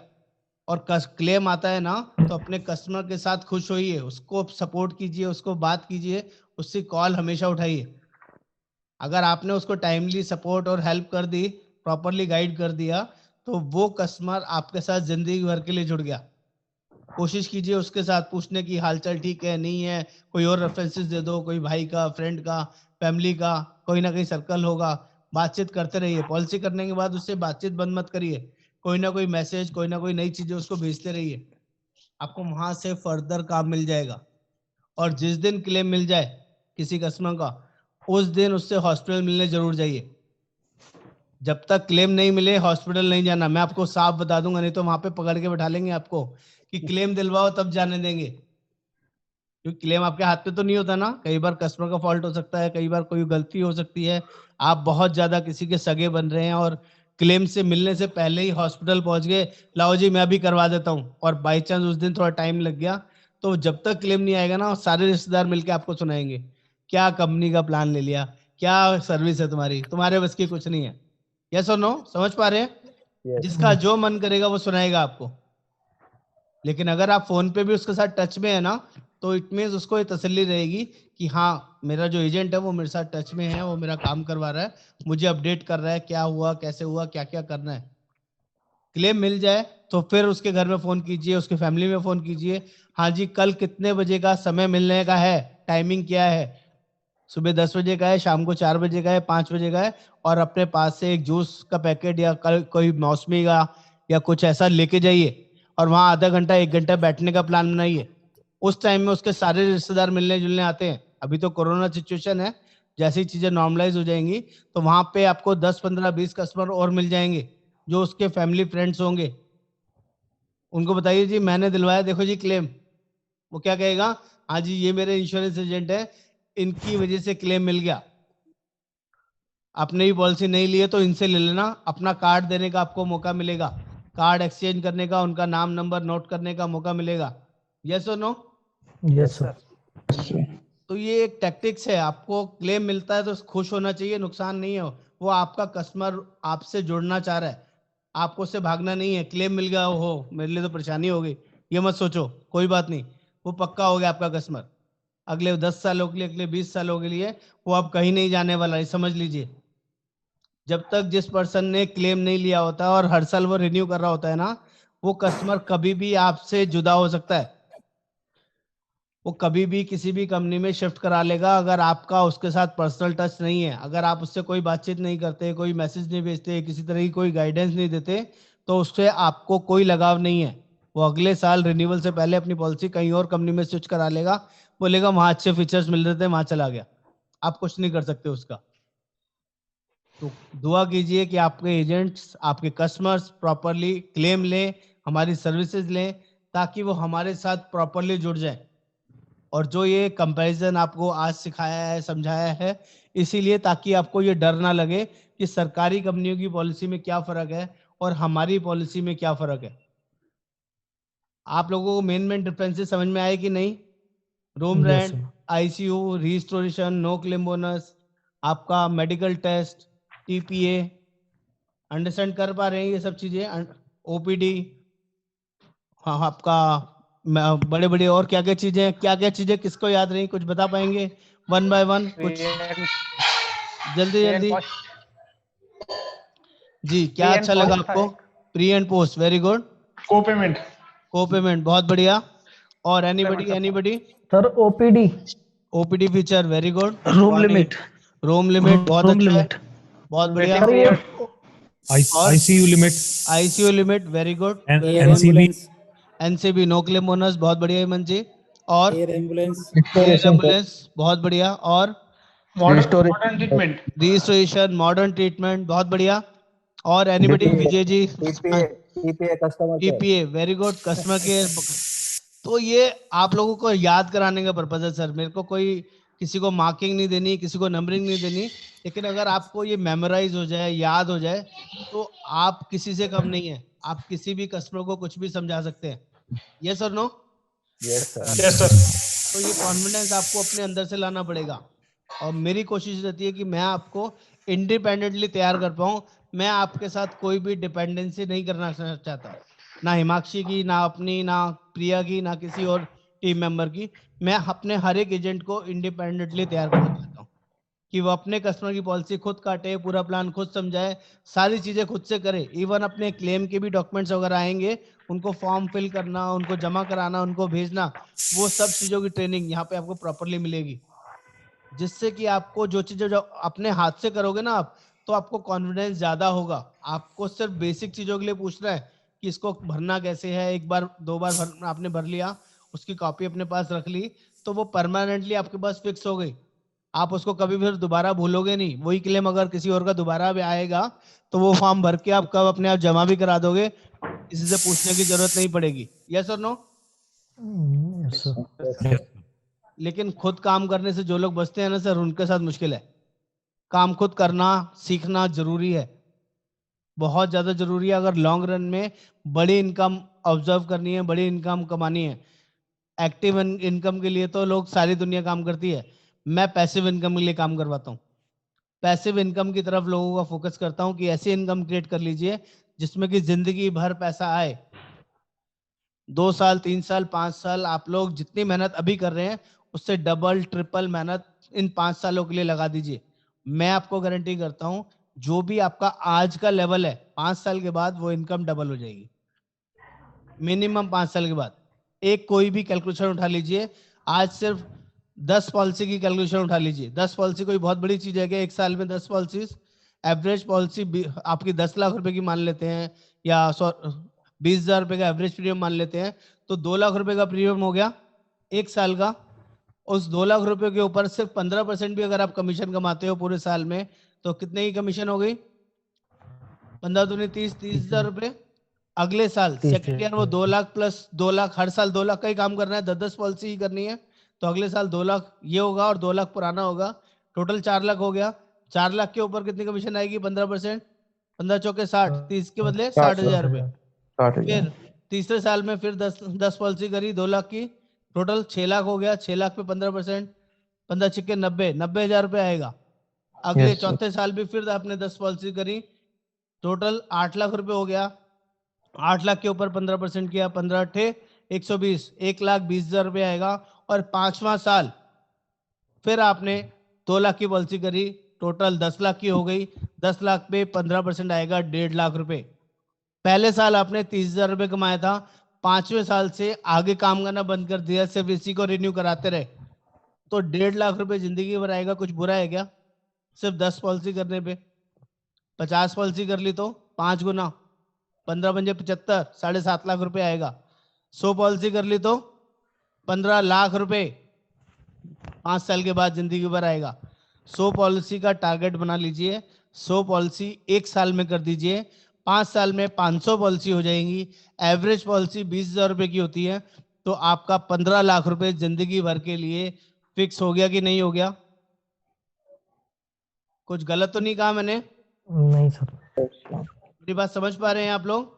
और क्लेम आता है ना, तो अपने कस्टमर के साथ खुश होइए, उसको सपोर्ट कीजिए, उसको बात कीजिए, उससे कॉल हमेशा उठाइए। अगर आपने उसको टाइमली सपोर्ट और हेल्प कर दी, प्रॉपरली गाइड कर दिया, तो वो कस्टमर आपके साथ जिंदगी भर के लिए जुड़ गया। कोशिश कीजिए उसके साथ पूछने की हालचाल ठीक है नहीं है, कोई और रेफरेंसेस दे दो, कोई भाई का, फ्रेंड का, फैमिली का, कोई ना कोई सर्कल होगा, बातचीत करते रहिए। पॉलिसी करने के बाद उससे बातचीत बंद मत करिए, कोई ना कोई मैसेज, कोई ना कोई नई चीजें उसको भेजते रहिए, आपको वहां से फर्दर काम मिल जाएगा। और जिस दिन क्लेम मिल जाए किसी कस्टमर का, उस दिन उससे हॉस्पिटल मिलने जरूर जाइए। जब तक क्लेम नहीं मिले हॉस्पिटल नहीं जाना, मैं आपको साफ बता दूंगा, नहीं तो वहां पे पकड़ के बैठा लेंगे आपको कि क्लेम दिलवाओ तब जाने देंगे। क्योंकि क्लेम आपके हाथ पे तो नहीं होता ना, कई बार कस्टमर का फॉल्ट हो सकता है, कई बार कोई गलती हो सकती है, आप बहुत ज्यादा किसी के सगे बन रहे हैं और क्लेम से मिलने से पहले ही हॉस्पिटल पहुंच गए, लाओ जी मैं अभी करवा देता हूँ, और बाई चांस उस दिन थोड़ा टाइम लग गया, तो जब तक क्लेम नहीं आएगा ना, सारे रिश्तेदार मिलके आपको सुनाएंगे क्या कंपनी का प्लान ले लिया, क्या सर्विस है तुम्हारी, तुम्हारे बस की कुछ नहीं है। यस और नो, समझ पा रहे हैं? Yes. जिसका जो मन करेगा वो सुनाएगा आपको। लेकिन अगर आप फोन पे भी उसके साथ टच में है ना, तो इट मीन्स उसको ये तसल्ली रहेगी कि हाँ मेरा जो एजेंट है वो मेरे साथ टच में है, वो मेरा काम करवा रहा है, मुझे अपडेट कर रहा है क्या हुआ, कैसे हुआ, क्या क्या करना है। क्लेम मिल जाए तो फिर उसके घर में फोन कीजिए, उसके फैमिली में फोन कीजिए, हाँ जी कल कितने बजे का समय मिलने का है, टाइमिंग क्या है, सुबह 10 बजे का है, शाम को 4 बजे का है, 5 बजे का है, और अपने पास से एक जूस का पैकेट या कल कोई मौसमी का या कुछ ऐसा लेके जाइए, और वहां आधा घंटा 1 घंटा बैठने का प्लान बनाइए। उस टाइम में उसके सारे रिश्तेदार मिलने जुलने आते हैं। अभी तो कोरोना सिचुएशन है, जैसे ही चीजें नॉर्मलाइज हो जाएंगी तो वहां पे आपको 10 15 20 कस्टमर और मिल जाएंगे जो उसके फैमिली फ्रेंड्स होंगे। उनको बताइए जी मैंने दिलवाया, देखो जी क्लेम। वो क्या कहेगा, हाँ जी ये मेरे इंश्योरेंस एजेंट है, इनकी वजह से क्लेम मिल गया। आपने भी पॉलिसी नहीं ली है तो इनसे ले लेना, अपना कार्ड देने का आपको मौका मिलेगा, कार्ड एक्सचेंज करने का, उनका नाम नंबर नोट करने का मौका मिलेगा। यस और नो? Yes sir. तो ये एक टैक्टिक्स है, आपको क्लेम मिलता है तो खुश होना चाहिए, नुकसान नहीं है। वो आपका कस्टमर आपसे जुड़ना चाह रहा है, आपको उससे भागना नहीं है। क्लेम मिल गया हो मेरे लिए तो परेशानी हो गई, ये मत सोचो, कोई बात नहीं, वो पक्का हो गया आपका कस्टमर। अगले 10 सालों के लिए, अगले 20 सालों के लिए वो अब कहीं नहीं जाने वाला है, समझ लीजिए। जब तक जिस पर्सन ने क्लेम नहीं लिया होता और हर साल वो रिन्यू कर रहा होता है ना, वो कस्टमर कभी भी आपसे जुदा हो सकता है, वो कभी भी किसी भी कंपनी में शिफ्ट करा लेगा अगर आपका उसके साथ पर्सनल टच नहीं है, अगर आप उससे कोई बातचीत नहीं करते, कोई मैसेज नहीं भेजते, किसी तरह की कोई गाइडेंस नहीं देते, तो उससे आपको कोई लगाव नहीं है। वो अगले साल रिन्यूअल से पहले अपनी पॉलिसी कहीं और कंपनी में स्विच करा लेगा, बोलेगा वहां अच्छे फीचर्स मिल रहे थे वहां चला गया, आप कुछ नहीं कर सकते उसका। तो दुआ कीजिए कि आपके एजेंट्स, आपके कस्टमर्स प्रॉपरली क्लेम लें, हमारी सर्विसेज लें, ताकि वो हमारे साथ प्रॉपरली जुड़ जाए। और जो ये कंपैरिजन आपको आज सिखाया है, समझाया है, इसीलिए ताकि आपको ये डर ना लगे कि सरकारी कंपनियों की पॉलिसी में क्या फर्क है और हमारी पॉलिसी में क्या फर्क है। आप लोगों को मेन डिफरेंसेस समझ में आए कि नहीं? Room Yes, rent, sir. ICU, restoration, no claim bonus, आपका मेडिकल टेस्ट, टीपीए, अंडरस्टैंड कर पा रहे हैं ये सब चीजें? ओपीडी, हाँ आपका बड़े बड़े और क्या क्या चीजें किसको याद रही, कुछ बता पाएंगे वन बाय वन? कुछ जल्दी जल्दी जी, क्या अच्छा लगा आपको? Pre and post, very good. Co payment, co payment, बहुत बढ़िया। और anybody? Sir OPD, OPD feature, very good. Room limit, room limit, बहुत रूम अच्छा है, लिमिट, बहुत बढ़िया। सर ये और ICU limit, ICU limit, very good. NCB, NCB, no claim bonus, बहुत बढ़िया हेमंत जी। और एयर एम्बुलेंस, एयर एम्बुलेंस, बहुत बढ़िया। और modern treatment, registration, modern treatment, बहुत बढ़िया। और anybody? Vijay ji? TPA customer care. TPA, very good, customer care. तो ये आप लोगों को याद कराने का पर्पज है सर, मेरे को कोई किसी को मार्किंग नहीं देनी, किसी को नंबरिंग नहीं देनी, लेकिन अगर आपको ये मेमोराइज हो जाए, याद हो जाए, तो आप किसी से कम नहीं है, आप किसी भी कस्टमर को कुछ भी समझा सकते हैं। यस और no? Yes sir. Yes sir. तो ये कॉन्फिडेंस आपको अपने अंदर से लाना पड़ेगा, और मेरी कोशिश रहती है कि मैं आपको इंडिपेंडेंटली तैयार कर पाऊं। मैं आपके साथ कोई भी डिपेंडेंसी नहीं करना चाहता, ना हिमाक्षी की, ना अपनी, ना प्रिया की, ना किसी और टीम मेंबर की। मैं अपने हर एक एजेंट को इंडिपेंडेंटली तैयार करना चाहता हूं। कि वो अपने कस्टमर की पॉलिसी खुद काटे, पूरा प्लान खुद समझाए, सारी चीजें खुद से करे। इवन अपने क्लेम के भी डॉक्यूमेंट्स वगैरह आएंगे, उनको फॉर्म फिल करना, उनको जमा कराना, उनको भेजना, वो सब चीजों की ट्रेनिंग यहाँ पे आपको प्रॉपरली मिलेगी, जिससे कि आपको जो चीजें जो अपने हाथ से करोगे ना आप, तो आपको कॉन्फिडेंस ज्यादा होगा। आपको सिर्फ बेसिक चीजों के लिए पूछना है कि इसको भरना कैसे है, एक बार दो बार आपने भर लिया, उसकी कॉपी अपने पास रख ली, तो वो परमानेंटली आपके पास फिक्स हो गई। आप उसको कभी फिर दोबारा भूलोगे नहीं। वही क्लेम अगर किसी और का दोबारा भी आएगा, तो वो फॉर्म भर के आप कब अपने आप जमा भी करा दोगे, किसी से पूछने की जरूरत नहीं पड़ेगी। यस और नो? Yes sir. लेकिन खुद काम करने से जो लोग बचते हैं ना सर, उनके साथ मुश्किल है। काम खुद करना सीखना जरूरी है, बहुत ज्यादा जरूरी है। अगर लॉन्ग रन में बड़ी इनकम ऑब्जर्व करनी है, बड़ी इनकम कमानी है। एक्टिव इनकम के लिए तो लोग सारी दुनिया काम करती है, मैं पैसिव इनकम के लिए काम करवाता हूँ। पैसिव इनकम की तरफ लोगों का फोकस करता हूँ कि ऐसी इनकम क्रिएट कर लीजिए जिसमें कि जिंदगी भर पैसा आए। 2 साल 3 साल 5 साल आप लोग जितनी मेहनत अभी कर रहे हैं, उससे डबल ट्रिपल मेहनत इन 5 सालों के लिए लगा दीजिए। मैं आपको गारंटी करता हूं, जो भी आपका आज का लेवल है, 5 साल के बाद वो इनकम डबल हो जाएगी। मिनिमम 5 साल के बाद। एक कोई भी कैलकुलेशन उठा लीजिए, आज सिर्फ 10 पॉलिसी की कैलकुलेशन उठा लीजिए। 10 पॉलिसी कोई बहुत बड़ी चीज है क्या? एक साल में 10 पॉलिसी? एवरेज पॉलिसी आपकी 10 लाख रुपए की मान लेते हैं, या 20,000 रुपए का एवरेज प्रीमियम मान लेते हैं, तो 2 लाख रुपए का प्रीमियम हो गया एक साल का। उस 2 लाख रुपए के ऊपर सिर्फ 15% भी अगर आप कमीशन कमाते हो पूरे साल में, तो कितने की कमीशन हो गई? 15 दूनी 30, 30,000 रुपए। अगले साल सेकंड ईयर वो 2 लाख प्लस 2 लाख, हर साल 2 लाख का ही काम करना है, 10-10 पॉलिसी ही करनी है, तो अगले साल 2 लाख ये होगा और 2 लाख पुराना होगा, टोटल 4 लाख हो गया। 4 लाख के ऊपर कितनी कमीशन आएगी? 15%, 15 चौके 60, 30 के बदले 60,000 रुपए। 60,000। फिर तीसरे साल में फिर 10 पॉलिसी करी 2 लाख की, टोटल 6 लाख हो गया। 6 लाख पे 15%, 15 छिक्के 90,000 रुपए आएगा। अगले Yes, sir. चौथे साल भी फिर आपने 10 पॉलिसी करी, टोटल 8 लाख रुपए हो गया। 8 लाख के ऊपर 15% किया, 15 अट्ठे 120, 1,20,000 रुपए आएगा। और 5वां साल फिर आपने 2 लाख की पॉलिसी करी, टोटल 10 लाख की हो गई। 10 लाख पे 15% आएगा, 1.5 लाख रुपए। पहले साल आपने 30,000 रुपए कमाया था, 5वें साल से आगे काम करना बंद कर दिया, सिर्फ इसी को रिन्यू कराते रहे, तो 1.5 लाख रुपए जिंदगी भर आएगा। कुछ बुरा है क्या सिर्फ 10 पॉलिसी करने पे? 50 पॉलिसी कर ली तो 5 गुना, 15 पंजे 75, 7.5 लाख रुपए आएगा। 100 पॉलिसी कर ली तो 15 लाख रुपए 5 साल के बाद जिंदगी भर आएगा। 100 पॉलिसी का टारगेट बना लीजिए, 100 पॉलिसी एक साल में कर दीजिए, 5 साल में 500 पॉलिसी हो जाएंगी। एवरेज पॉलिसी 20,000 रुपए की होती है, तो आपका 15 लाख रुपए जिंदगी भर के लिए फिक्स हो गया कि नहीं हो गया? कुछ गलत तो नहीं कहा मैंने? नहीं सर। मेरी बात समझ पा रहे हैं आप लोग?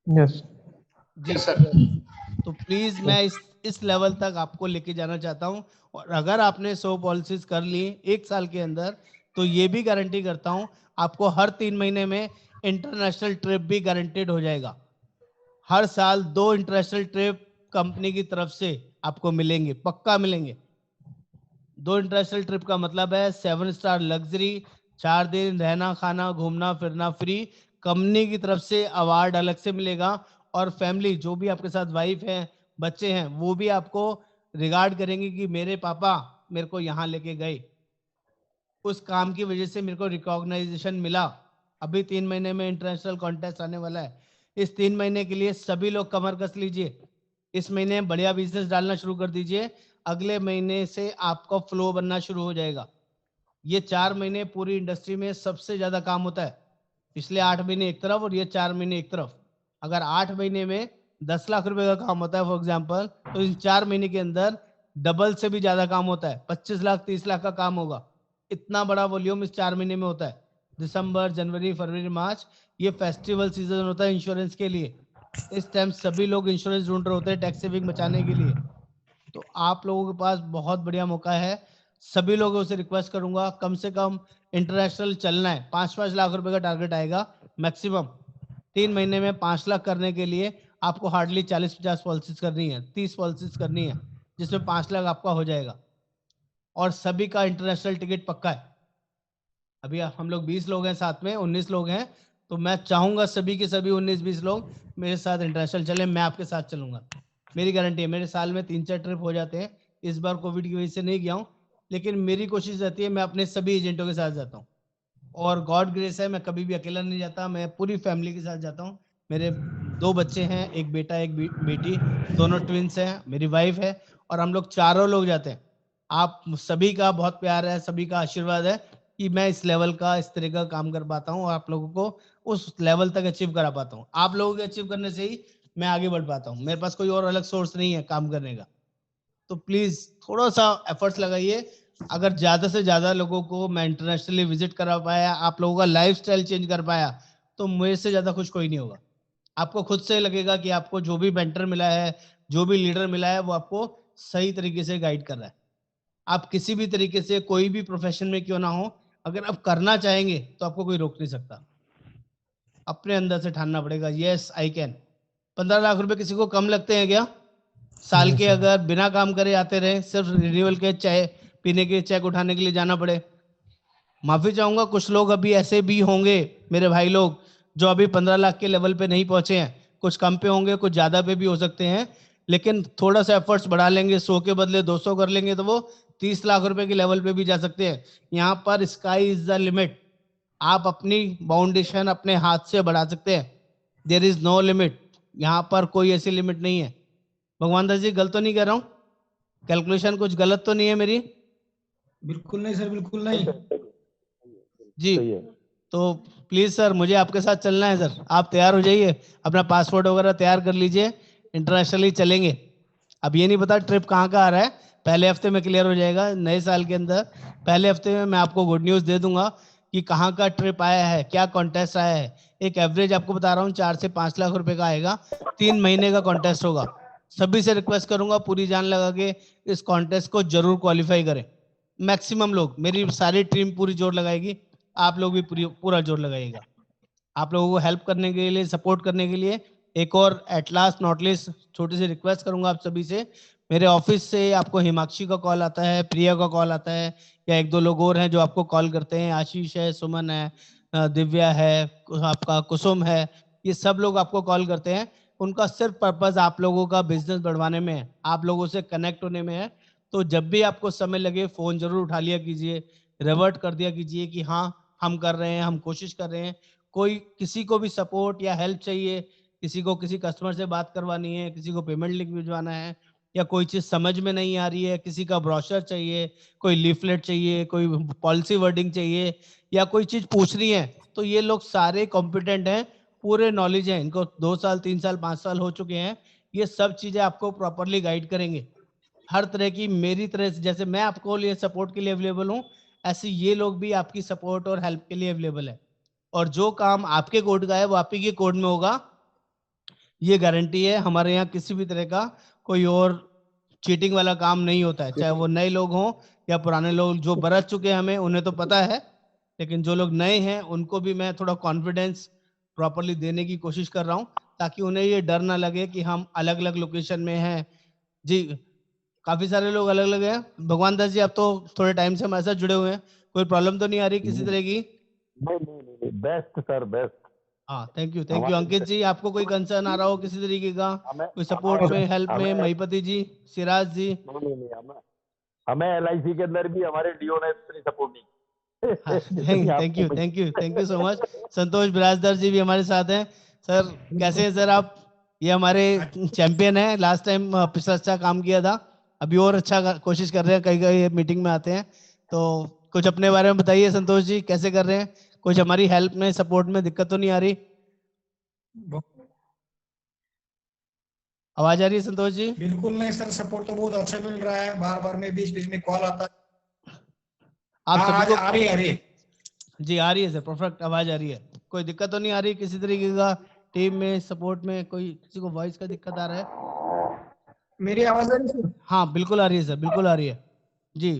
Yes. जी सर। तो प्लीज मैं इस लेवल तक आपको लेके जाना चाहता हूं। और अगर आपने 100 पॉलिसीज कर ली एक साल के अंदर, तो ये भी गारंटी करता हूं आपको हर 3 महीने में इंटरनेशनल ट्रिप भी गारंटेड हो जाएगा। हर साल 2 इंटरनेशनल ट्रिप कंपनी की तरफ से आपको मिलेंगे, पक्का मिलेंगे। 2 इंटरनेशनल ट्रिप का मतलब है 7 स्टार लग्जरी, 4 दिन रहना खाना घूमना फिरना फ्री, कंपनी की तरफ से अवार्ड अलग से मिलेगा। और फैमिली जो भी आपके साथ वाइफ है बच्चे हैं, वो भी आपको रिगार्ड करेंगे कि मेरे पापा मेरे को यहाँ लेके गए, उस काम की वजह से मेरे को रिकॉग्नाइजेशन मिला। अभी 3 महीने में इंटरनेशनल कॉन्टेस्ट आने वाला है, इस 3 महीने के लिए सभी लोग कमर कस लीजिए। इस महीने बढ़िया बिजनेस डालना शुरू कर दीजिए, अगले महीने से आपका फ्लो बनना शुरू हो जाएगा। ये 4 महीने पूरी इंडस्ट्री में सबसे ज्यादा काम होता है। पिछले 8 महीने एक तरफ और ये 4 महीने एक तरफ। अगर 8 महीने में 10 लाख रुपए का काम होता है फॉर एग्जाम्पल, तो इन 4 महीने के अंदर डबल से भी ज्यादा काम होता है, 25 लाख 30 लाख का काम होगा। इतना बड़ा वॉल्यूम इस 4 महीने में होता है। दिसंबर जनवरी फरवरी मार्च ये फेस्टिवल सीजन होता है इंश्योरेंस के लिए। इस टाइम सभी लोग इंश्योरेंस ढूंढ रहे होते हैं टैक्स सेविंग बचाने के लिए। तो आप लोगों के पास बहुत बढ़िया मौका है। सभी लोगों से रिक्वेस्ट करूंगा, कम से कम इंटरनेशनल चलना है, 5-5 लाख रुपए का टारगेट आएगा मैक्सिमम। 3 महीने में 5 लाख करने के लिए आपको हार्डली 40-50 पॉलिसीज करनी है, 30 पॉलिसीज करनी है, जिसमें 5 लाख आपका हो जाएगा। और सभी का इंटरनेशनल टिकट पक्का है। अभी हम लोग 20 लोग हैं साथ में, 19 लोग हैं, तो मैं चाहूंगा सभी के सभी 19-20 लोग मेरे साथ इंटरनेशनल चले, मैं आपके साथ चलूंगा, मेरी गारंटी है। मेरे साल में 3-4 ट्रिप हो जाते हैं, इस बार कोविड की वजह से नहीं गया हूँ, लेकिन मेरी कोशिश रहती है मैं अपने सभी एजेंटों के साथ जाता हूँ, और गॉड ग्रेस है मैं कभी भी अकेला नहीं जाता, मैं पूरी फैमिली के साथ जाता हूँ। मेरे 2 बच्चे हैं, एक बेटा एक बेटी, दोनों ट्विंस हैं, मेरी वाइफ है, और हम लोग चारों लोग जाते हैं। आप सभी का बहुत प्यार है, सभी का आशीर्वाद है कि मैं इस लेवल का, इस तरह का काम कर पाता हूँ और आप लोगों को उस लेवल तक अचीव करा पाता हूँ। आप लोगों के अचीव करने से ही मैं आगे बढ़ पाता हूँ, मेरे पास कोई और अलग सोर्स नहीं है काम करने का। तो प्लीज थोड़ा सा एफर्ट्स लगाइए। अगर ज्यादा से ज्यादा लोगों को मैं इंटरनेशनली विजिट करा पाया, आप लोगों का लाइफस्टाइल चेंज कर पाया, तो मुझे से ज्यादा खुश कोई नहीं होगा। आपको खुद से लगेगा कि आपको जो भी मेंटर मिला है, जो भी लीडर मिला है, वो आपको सही तरीके से गाइड कर रहा है। आप किसी भी तरीके से कोई भी प्रोफेशन में क्यों ना हो, अगर आप करना चाहेंगे तो आपको कोई रोक नहीं सकता। अपने अंदर से ठानना पड़ेगा, यस आई कैन। 15 लाख रुपए किसी को कम लगते हैं क्या? साल के अगर बिना काम करे आते रहे, सिर्फ रिन्यूअल के चाय पीने के, चेक उठाने के लिए जाना पड़े। माफी चाहूंगा, कुछ लोग अभी ऐसे भी होंगे मेरे भाई लोग जो अभी 15 लाख के लेवल पे नहीं पहुंचे हैं, कुछ कम पे होंगे, कुछ ज्यादा पे भी हो सकते हैं, लेकिन थोड़ा सा एफर्ट्स बढ़ा लेंगे, 100 के बदले 200 कर लेंगे, तो वो 30 लाख रुपए के लेवल पे भी जा सकते हैं। यहाँ पर स्काई इज द लिमिट। आप अपनी बाउंडेशन अपने हाथ से बढ़ा सकते हैं, देयर इज नो लिमिट। यहाँ पर कोई ऐसी लिमिट नहीं है। भगवान दास जी, गलत तो नहीं कह रहा हूँ? कैलकुलेशन कुछ गलत तो नहीं है मेरी? बिल्कुल नहीं सर, बिल्कुल नहीं जी। तो प्लीज सर, मुझे आपके साथ चलना है सर, आप तैयार हो जाइए, अपना पासपोर्ट वगैरह तैयार कर लीजिए, इंटरनेशनली चलेंगे। अब ये नहीं पता ट्रिप कहाँ का आ रहा है, पहले हफ्ते में क्लियर हो जाएगा। नए साल के अंदर पहले हफ्ते में मैं आपको गुड न्यूज दे दूंगा कि कहाँ का ट्रिप आया है, क्या कॉन्टेस्ट आया है। एक एवरेज आपको बता रहा हूँ 4 से 5 लाख रुपए का आएगा, 3 महीने का कॉन्टेस्ट होगा। सभी से रिक्वेस्ट करूंगा पूरी जान लगा के इस कॉन्टेस्ट को जरूर क्वालिफाई करें। मैक्सिमम लोग, मेरी सारी टीम पूरी जोर लगाएगी, आप लोग भी पूरा जोर लगाइएगा। आप लोगों को हेल्प करने के लिए, सपोर्ट करने के लिए एक और एट लास्ट नॉट लिस्ट छोटी सी रिक्वेस्ट करूंगा आप सभी से। मेरे ऑफिस से आपको हिमाक्षी का कॉल आता है, प्रिया का कॉल आता है, या 1-2 लोग और हैं जो आपको कॉल करते हैं, आशीष है, सुमन है, दिव्या है, आपका कुसुम है, ये सब लोग आपको कॉल करते हैं। उनका सिर्फ पर्पस आप लोगों का बिजनेस बढ़वाने में है, आप लोगों से कनेक्ट होने में है। तो जब भी आपको समय लगे फोन जरूर उठा लिया कीजिए, रिवर्ट कर दिया कीजिए कि हाँ हम कर रहे हैं, हम कोशिश कर रहे हैं। कोई किसी को भी सपोर्ट या हेल्प चाहिए, किसी को किसी कस्टमर से बात करवानी है, किसी को पेमेंट लिंक भिजवाना है, या कोई चीज समझ में नहीं आ रही है, किसी का ब्रोशर चाहिए, कोई लीफलेट चाहिए, कोई पॉलिसी वर्डिंग चाहिए, या कोई चीज पूछनी है, तो ये लोग सारे कॉम्पिटेंट हैं, पूरे नॉलेज है इनको, 2 साल 3 साल 5 साल हो चुके हैं। ये सब चीजें आपको प्रॉपरली गाइड करेंगे हर तरह की। मेरी तरह से जैसे मैं आपको लिए सपोर्ट के लिए अवेलेबल हूँ, ऐसे ये लोग भी आपकी सपोर्ट और हेल्प के लिए अवेलेबल है। और जो काम आपके कोड का है वो आप ही के कोड में होगा, ये गारंटी है। हमारे यहाँ किसी भी तरह का कोई और चीटिंग वाला काम नहीं होता है, चाहे वो नए लोग हों या पुराने लोग। जो बरस चुके हैं हमें उन्हें तो पता है, लेकिन जो लोग नए हैं उनको भी मैं थोड़ा कॉन्फिडेंस प्रॉपरली देने की कोशिश कर रहा हूँ, ताकि उन्हें ये डर ना लगे कि हम अलग अलग लोकेशन में हैं। जी, काफी सारे लोग अलग अलग हैं। भगवान दास जी, आप तो थोड़े टाइम से हमारे साथ जुड़े हुए हैं, कोई प्रॉब्लम तो नहीं आ रही किसी तरह की? नहीं, बेस्ट सर, बेस्ट। हाँ, थैंक यू अंकित जी। आपको कोई कंसर्न आ रहा हो किसी तरीके का, कोई सपोर्ट में, हेल्प में? महिपति जी, सिराज जी? नहीं, हमें LIC के अंदर भी हमारे डीओ ने इतनी सपोर्ट नहीं। Thank you so much. Santosh Birajdar ji भी हमारे साथ हैं। सर कैसे हैं सर आप? ये हमारे चैंपियन हैं, लास्ट टाइम पिछला अच्छा काम किया था, अभी और अच्छा कोशिश कर रहे हैं, कई मीटिंग में आते हैं। तो कुछ अपने बारे में बताइए संतोष जी, कैसे कर रहे हैं? कुछ हमारी हेल्प में, सपोर्ट में दिक्कत तो नहीं आ रही? आवाज आ रही है संतोष जी? बिल्कुल नहीं सर, सपोर्ट तो बहुत अच्छा मिल रहा है, बार बार में बीच बीच में कॉल आता है। आप सभी को आ रही है जी? आ रही है सर, परफेक्ट आवाज आ रही है। कोई दिक्कत तो नहीं आ रही किसी तरीके का? टीम में, सपोर्ट में कोई, किसी को वॉइस का दिक्कत आ रहा है? मेरी आवाज आ रही है? हाँ बिल्कुल आ रही है सर, बिल्कुल आ रही है जी।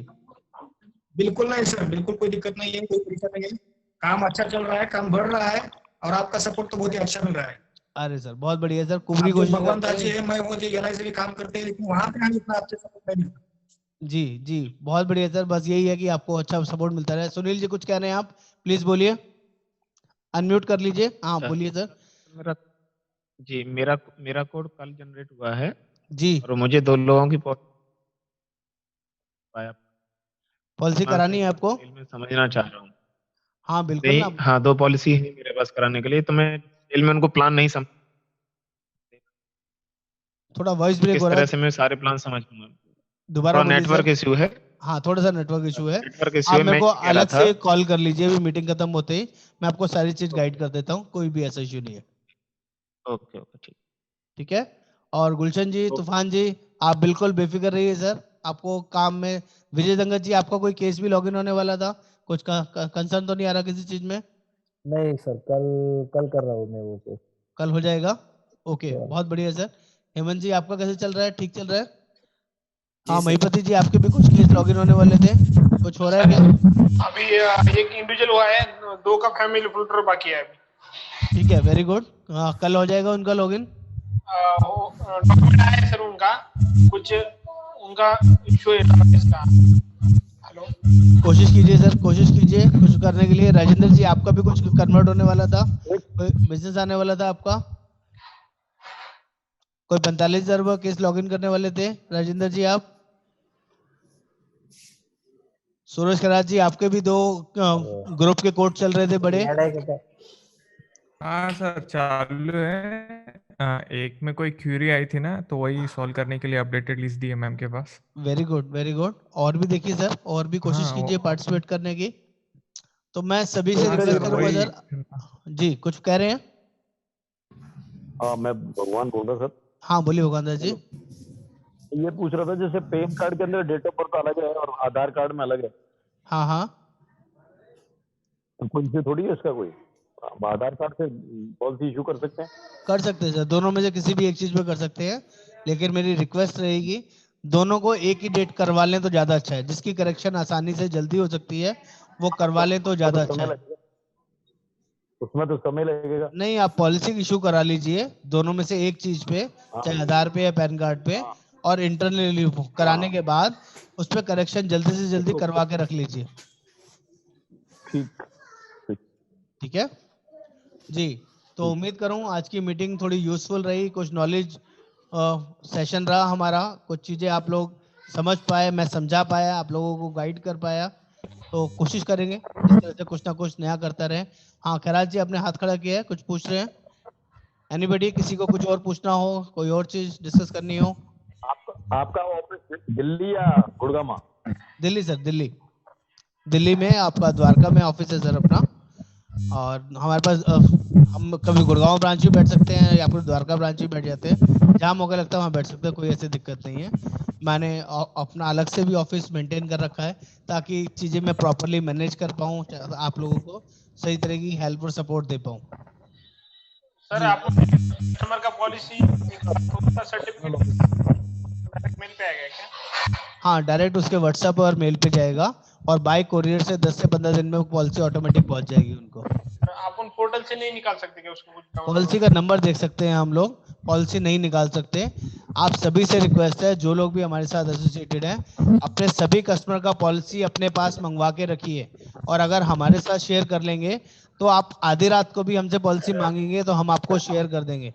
बिल्कुल नहीं सर, बिल्कुल कोई दिक्कत नहीं है, कोई दिक्कत नहीं है। काम अच्छा चल रहा है, काम बढ़ रहा है, और आपका सपोर्ट तो बहुत ही अच्छा मिल रहा है। अरे सर बहुत बढ़िया सर, पूरी कोशिश भगवान दास जी है, मैं वो LIC से भी काम करते हैं, लेकिन वहाँ पे हम इतना अच्छे सपोर्ट नहीं मिलता। जी जी, बहुत बढ़िया सर, बस यही है कि आपको अच्छा सपोर्ट मिलता रहे। सुनील जी कुछ कह रहे हैं आप, प्लीज बोलिए, अनम्यूट कर लीजिए। हाँ सर, बोलिए सर। मेरा जी मेरा मेरा कोड कल जनरेट हुआ है जी, और मुझे 2 लोगों की पाया पॉलिसी वहाँ से करानी है आपको? डिटेल में समझना चाह रहा हूँ। हाँ बिल्कुल नहीं, ना, हाँ 2 पॉलिसी है मेरे पास कराने के लिए, तो मैं डिटेल में उनको प्लान नहीं समझ, थोड़ा वॉइस ब्रेक किस हो रहा तरह है, से मैं सारे प्लान समझ पाऊंगा। दोबारा थोड़ा बोलिए सर। नेटवर्क इश्यू है, हाँ थोड़ा सा नेटवर्क इशू है, नेटवर्क इश्यू आप है। मेरे मैं को ये कह रहा अलग था। से कॉल कर लीजिए, अभी मीटिंग खत्म होते ही मैं आपको सारी चीज गाइड कर देता हूँ, कोई भी ऐसा इशू नहीं है। ओके ओके ठीक। ठीक है। और गुलशन जी, ओके। तूफान जी, आप बिल्कुल बेफिक्र रहिए सर, आपको काम में। विजय दंगत जी, आपका कोई केस भी लॉगिन होने वाला था, कुछ कंसर्न तो नहीं आ रहा किसी चीज में? नहीं सर, कल कल कर रहा हूँ मैं वो केस। कल हो जाएगा। Okay, Sure. बहुत बढ़िया सर। हेमंत जी, आपका कैसे चल रहा है? ठीक चल रहा है? जी हाँ सर। महिपति जी, आपके भी कुछ केस लॉगिन होने वाले थे, कुछ हो रहा है क्या? अभी एक इंडिविजुअल हुआ है, 2 का फैमिली फोल्डर बाकी है अभी। ठीक है, वेरी गुड। कल हो जाएगा उनका लॉगिन। डॉक्यूमेंट आया है सर उनका, कुछ उनका इशू है इसका। हेलो। कोशिश कीजिए सर, कोशिश कीजिए कुछ करने के लिए। राजेंद्र जी, आपका भी कुछ कन्वर्ट होने वाला था, कोई बिजनेस आने वाला था आपका, कोई 45,000 रुपये केस लॉगिन करने वाले थे राजेंद्र जी आप। सूरज खराज जी, आपके भी 2 ग्रुप के कोड चल रहे थे बड़े। हाँ सर चालू है। एक में कोई क्यूरी आई थी ना, तो वही सॉल्व करने के लिए अपडेटेड लिस्ट दी है मैम के पास। Very good very good. और भी देखिए सर, और भी कोशिश हाँ, कीजिए पार्टिसिपेट करने की। तो मैं सभी से हाँ रिक्वेस्ट सर करूंगा वही। सर। जी कुछ कह रहे हैं? हाँ, मैं भगवान बोल रहा सर। हाँ बोलिए भगवान जी। ये पूछ रहा था, जैसे पैन कार्ड के अंदर डेट ऑफ बर्थ अलग है और आधार कार्ड में अलग है, हाँ हाँ, तो कोई से थोड़ी है इसका कोई? हम आधार कार्ड से पॉलिसी इशू कर सकते हैं? कर सकते हैं सर, दोनों में से किसी भी एक चीज में कर सकते हैं, लेकिन मेरी रिक्वेस्ट रहेगी दोनों को एक ही डेट करवा लें तो ज्यादा अच्छा है। जिसकी करेक्शन आसानी से जल्दी हो सकती है वो करवा लें तो ज्यादा अच्छा है। उसमें तो समय लगेगा। नहीं, आप पॉलिसी इशू करा लीजिए दोनों में से एक चीज पे, चाहे आधार पे या पैन कार्ड पे, और इंटरनली कराने के बाद उस पर करेक्शन जल्दी से जल्दी करवा के रख लीजिए। ठीक। ठीक है जी। तो उम्मीद करूं आज की मीटिंग थोड़ी यूजफुल रही, कुछ नॉलेज सेशन रहा हमारा, कुछ चीजें आप लोग समझ पाए, मैं समझा पाया, आप लोगों को गाइड कर पाया। तो कोशिश करेंगे इस तरह से कुछ ना कुछ नया करता रहे। हाँ खैराज जी, आपने हाथ खड़ा किया है, कुछ पूछ रहे हैं? एनीबडी, किसी को कुछ और पूछना हो, कोई और चीज डिस्कस करनी हो? आपका ऑफिस दिल्ली या गुड़गांव? दिल्ली सर, दिल्ली। दिल्ली में आपका द्वारका में ऑफिस है सर अपना, और हमारे पास हम कभी गुड़गांव ब्रांच भी बैठ सकते हैं या फिर द्वारका ब्रांच भी बैठ जाते हैं, जहाँ मौका लगता है वहाँ बैठ सकते हैं, कोई ऐसी दिक्कत नहीं है। मैंने अपना अलग से भी ऑफिस मेंटेन कर रखा है ताकि चीज़ें मैं प्रॉपरली मैनेज कर पाऊँ, आप लोगों को सही तरह की हेल्प और सपोर्ट दे पाऊँ। सर आप कस्टमर का पॉलिसी सर्टिफिकेट मेल पे आएगा क्या? हाँ, डायरेक्ट उसके व्हाट्सएप और मेल पे जाएगा, और बाय कोरियर से 10 से 15 दिन में वो पॉलिसी ऑटोमेटिक पहुंच जाएगी उनको। आप उन पोर्टल से नहीं निकाल सकते क्या उसको? कुछ पॉलिसी का नंबर देख सकते हैं हम लोग, पॉलिसी नहीं निकाल सकते। आप सभी से रिक्वेस्ट है, जो लोग भी हमारे साथ एसोसिएटेड हैं, अपने सभी कस्टमर का पॉलिसी अपने पास मंगवा के रखिए, और अगर हमारे साथ शेयर कर लेंगे तो आप आधी रात को भी हमसे पॉलिसी मांगेंगे तो हम आपको शेयर कर देंगे।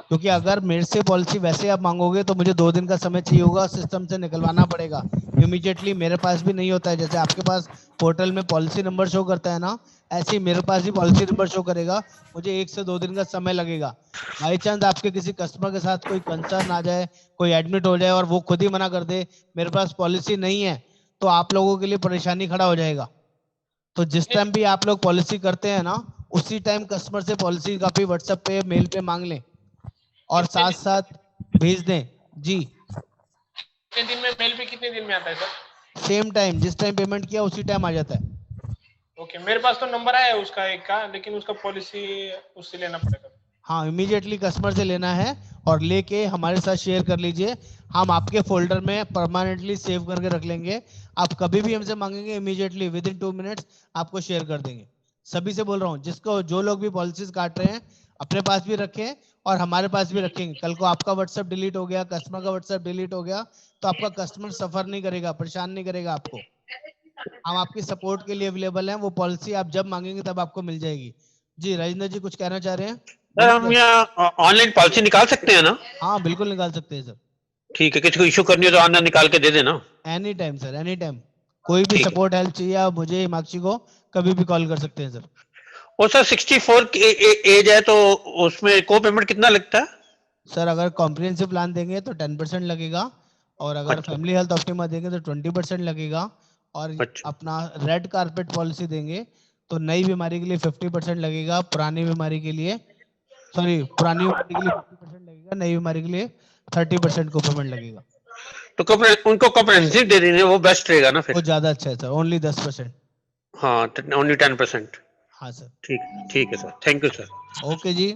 क्योंकि अगर मेरे से पॉलिसी वैसे आप मांगोगे तो मुझे 2 दिन का समय चाहिए होगा, सिस्टम से निकलवाना पड़ेगा, इमीडिएटली मेरे पास भी नहीं होता है। जैसे आपके पास पोर्टल में पॉलिसी नंबर शो करता है ना, ऐसे ही मेरे पास भी पॉलिसी नंबर शो करेगा, मुझे 1 से 2 दिन का समय लगेगा। बाई चांस आपके किसी कस्टमर के साथ कोई कंसर्न आ जाए, कोई एडमिट हो जाए और वो खुद ही मना कर दे मेरे पास पॉलिसी नहीं है, तो आप लोगों के लिए परेशानी खड़ा हो जाएगा। तो जिस टाइम भी आप लोग पॉलिसी करते हैं ना, उसी टाइम कस्टमर से पॉलिसी कॉपी व्हाट्सएप पे मेल पे मांग लें और साथ साथ भेज दें। जी, कितने दिन में मेल पे कितने दिन में आता है सर? सेम टाइम, जिस टाइम पेमेंट किया उसी टाइम आ जाता है। ओके, मेरे पास तो नंबर आया है उसका एक का, लेकिन उसका पॉलिसी उससे लेना पड़ेगा। हाँ, इमीडिएटली कस्टमर से लेना है और लेके हमारे साथ शेयर कर लीजिए, हम आपके फोल्डर में परमानेंटली सेव करके रख लेंगे। आप कभी भी हमसे मांगेंगे, इमीडिएटली विद इन 2 मिनट्स आपको शेयर कर देंगे। सभी से बोल रहा हूँ, जिसको जो लोग भी पॉलिसीज काट रहे हैं अपने पास भी रखें और हमारे पास भी रखेंगे। कल को आपका व्हाट्सएप डिलीट हो गया, कस्टमर का व्हाट्सएप डिलीट हो गया, तो आपका कस्टमर सफर नहीं करेगा, परेशान नहीं करेगा आपको। हम आपकी सपोर्ट के लिए अवेलेबल हैं। वो पॉलिसी आप जब मांगेंगे तब आपको मिल जाएगी। जी राजेंद्र जी कुछ कहना चाह रहे हैं? सर हम यहाँ ऑनलाइन पॉलिसी निकाल सकते हैं ना? हाँ बिल्कुल निकाल सकते हैं सर। ठीक है, किसी को इशू करनी हो तो ऑनलाइन निकाल के दे देना। Any time sir, any time. कोई भी सपोर्ट हेल्प चाहिए आप मुझे, हिमाक्षी को कभी भी कॉल कर सकते हैं सर। और सर 64 की एज है तो उसमें को पेमेंट कितना लगता है? सर अगर कॉम्प्रिहेंसिव प्लान देंगे तो 10% लगेगा, और अगर फैमिली हेल्थ ऑप्टिमा देंगे तो 20% लगेगा, और अपना रेड कारपेट पॉलिसी देंगे तो नई बीमारी के लिए 50% लगेगा, पुरानी बीमारी के लिए पुरानी बीमारी के लिए 50% लगेगा, नई बीमारी के लिए 30% को पेमेंट लगेगा। तो उनको कॉम्प्रिहेंसिव दे देंगे, वो बेस्ट रहेगा ना फिर? वो ज्यादा अच्छा है सर, ओनली 10%। हाँ ओनली 10%। हाँ सर ठीक है sir, thank you sir. Okay जी,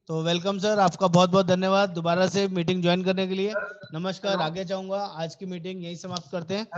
तो वेलकम सर, आपका बहुत बहुत धन्यवाद दोबारा से मीटिंग ज्वाइन करने के लिए। नमस्कार, आगे जाऊंगा, आज की मीटिंग यही समाप्त करते हैं।